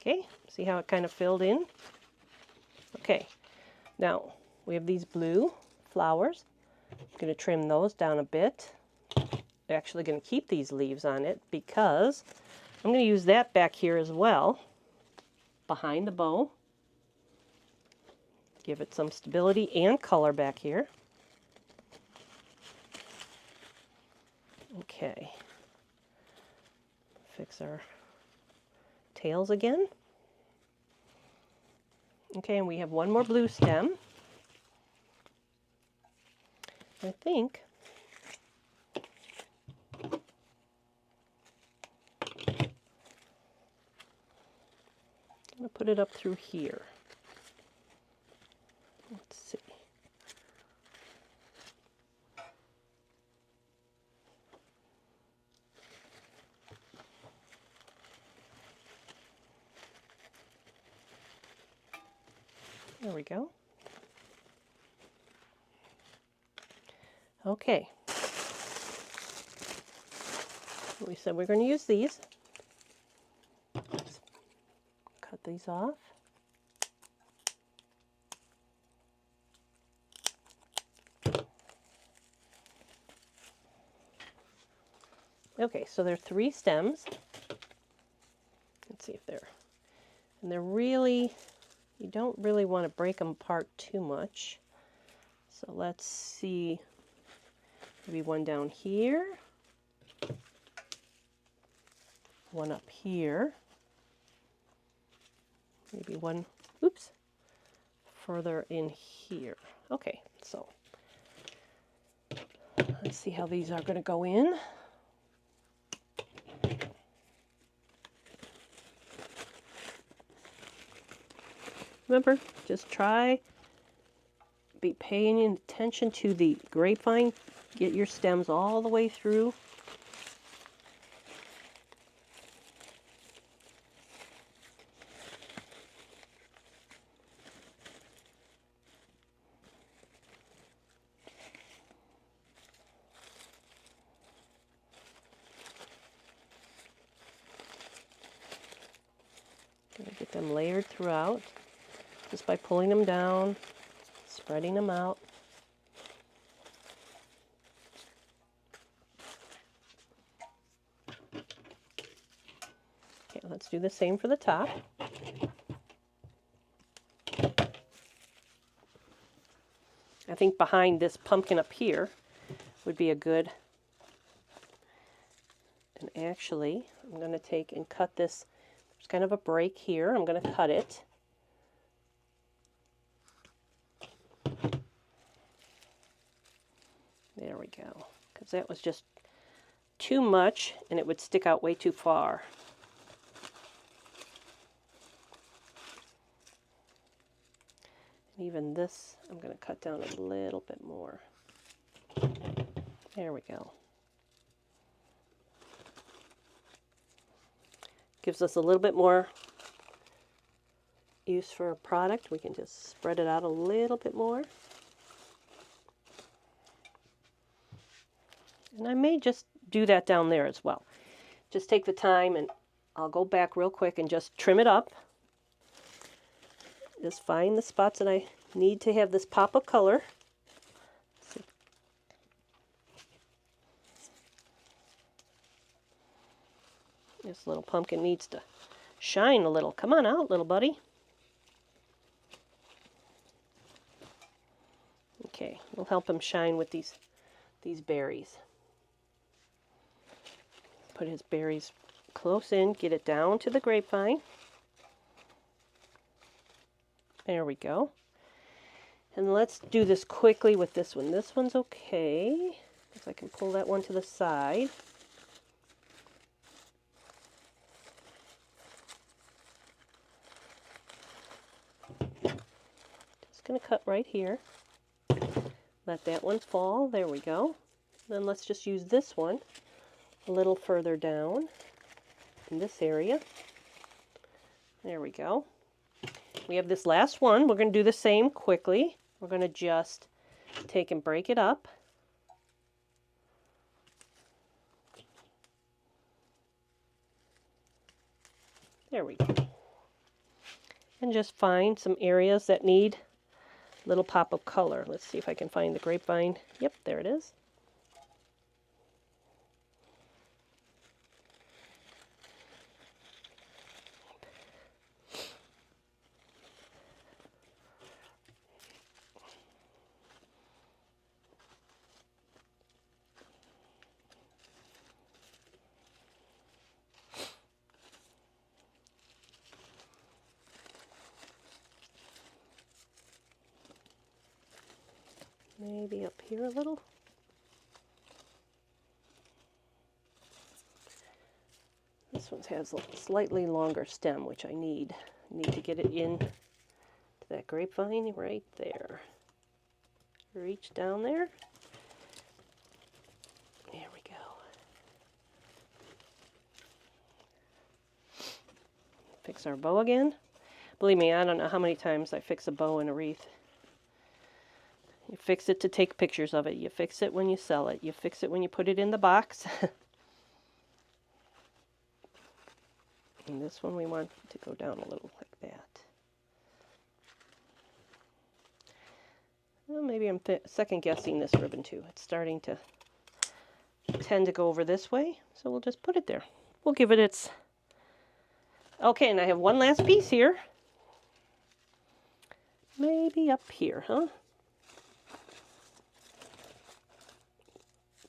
Okay, see how it kind of filled in? Okay, now we have these blue flowers. I'm going to trim those down a bit. I'm actually going to keep these leaves on it because I'm going to use that back here as well, behind the bow. Give it some stability and color back here. Okay. Fix our tails again. Okay, and we have one more blue stem. I think I'm going to put it up through here. Let's see. There we go. Okay. We said we're going to use these. Let's cut these off. Okay, so there are 3 stems. Let's see if they're really, you don't really want to break them apart too much. So let's see, maybe one down here, one up here, maybe one, oops, further in here. Okay, so let's see how these are going to go in. Remember, just be paying attention to the grapevine. Get your stems all the way through. Get them layered throughout just by pulling them down, spreading them out. Okay, let's do the same for the top. I think behind this pumpkin up here would be a good, and actually I'm going to take and cut this. There's kind of a break here. I'm going to cut it. There we go, because that was just too much and it would stick out way too far. And even this, I'm going to cut down a little bit more. There we go. Gives us a little bit more use for a product. We can just spread it out a little bit more. And I may just do that down there as well. Just take the time, and I'll go back real quick and just trim it up. Just find the spots that I need to have this pop of color. This little pumpkin needs to shine a little. Come on out, little buddy. Okay, we'll help him shine with these berries. Put his berries close in, get it down to the grapevine. There we go. And let's do this quickly with this one. This one's okay. If I can pull that one to the side. Just going to cut right here. Let that one fall. There we go. Then let's just use this one a little further down in this area. There we go. We have this last one. We're going to do the same quickly. We're going to just take and break it up. There we go. And just find some areas that need a little pop of color. Let's see if I can find the grapevine. Yep, there it is. Maybe up here a little. This one has a slightly longer stem, which I need. I need to get it in to that grapevine right there. Reach down there. There we go. Fix our bow again. Believe me, I don't know how many times I fix a bow in a wreath. You fix it to take pictures of it. You fix it when you sell it. You fix it when you put it in the box. And this one we want to go down a little like that. Well, maybe I'm second guessing this ribbon too. It's starting to tend to go over this way, so we'll just put it there. We'll give it its... Okay, and I have one last piece here. Maybe up here, huh?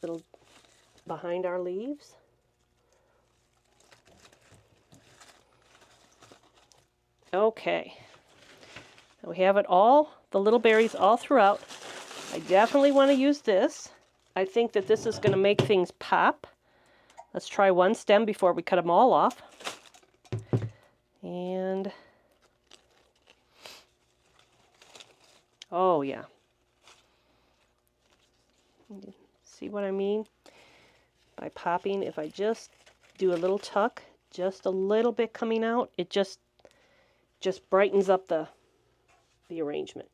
Little behind our leaves. Okay, we have it all, the little berries all throughout. I definitely want to use this. I think that this is going to make things pop. Let's try one stem before we cut them all off. And, oh yeah. See what I mean? By popping, if I just do a little tuck, just a little bit coming out, it just brightens up the arrangement.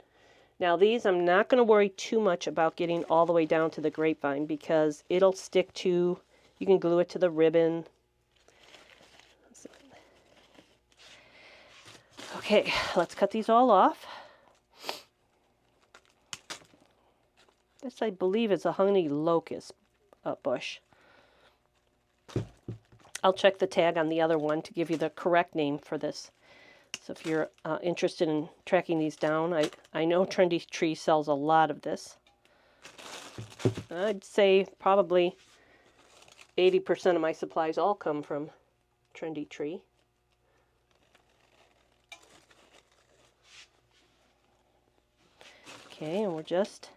Now these, I'm not going to worry too much about getting all the way down to the grapevine because it'll stick to, you can glue it to the ribbon. Okay, let's cut these all off. This, I believe, is a honey locust bush. I'll check the tag on the other one to give you the correct name for this. So if you're interested in tracking these down, I know Trendy Tree sells a lot of this. I'd say probably 80% of my supplies all come from Trendy Tree. Okay, and we're just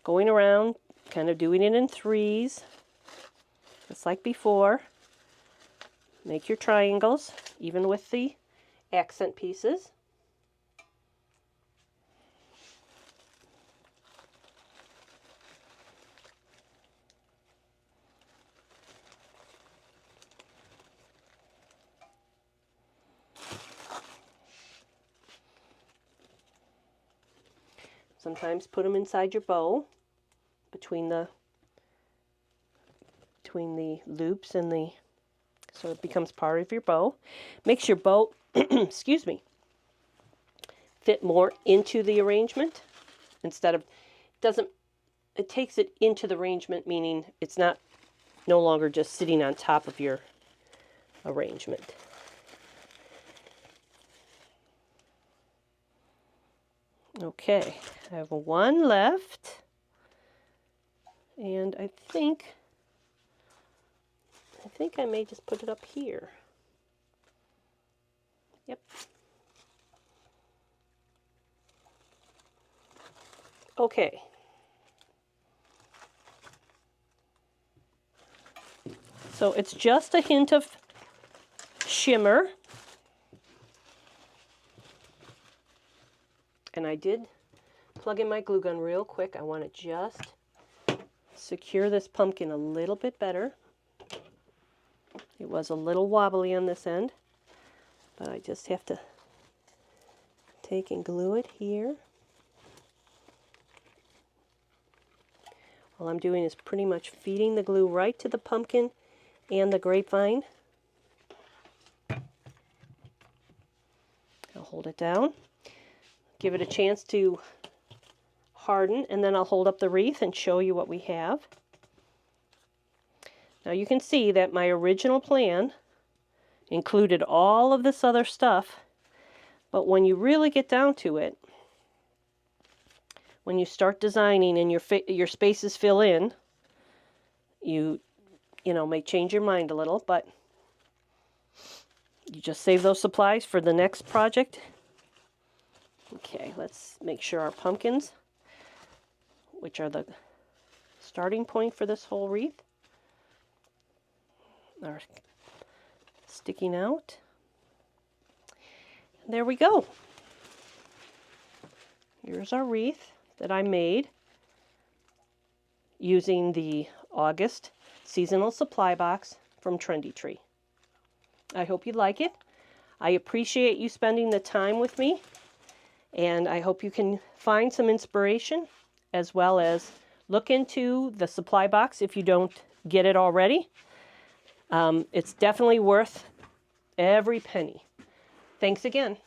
going around, kind of doing it in threes, just like before. Make your triangles, even with the accent pieces. Sometimes put them inside your bow, between the loops and the, so it becomes part of your bow. Makes your bow, excuse me, fit more into the arrangement instead of, it takes it into the arrangement, meaning it's no longer just sitting on top of your arrangement. Okay, I have one left, and I think I may just put it up here. Yep. Okay. So it's just a hint of shimmer. And I did plug in my glue gun real quick. I want to just secure this pumpkin a little bit better. It was a little wobbly on this end, but I just have to take and glue it here. All I'm doing is pretty much feeding the glue right to the pumpkin and the grapevine. I'll hold it down, give it a chance to harden, and then I'll hold up the wreath and show you what we have. Now you can see that my original plan included all of this other stuff, but when you really get down to it, when you start designing and your spaces fill in, you may change your mind a little, but you just save those supplies for the next project. Okay, let's make sure our pumpkins which are the starting point for this whole wreath, are sticking out. There we go. Here's our wreath that I made using the August seasonal supply box from Trendy Tree. I hope you like it. I appreciate you spending the time with me, and I hope you can find some inspiration as well as look into the supply box if you don't get it already. It's definitely worth every penny. Thanks again.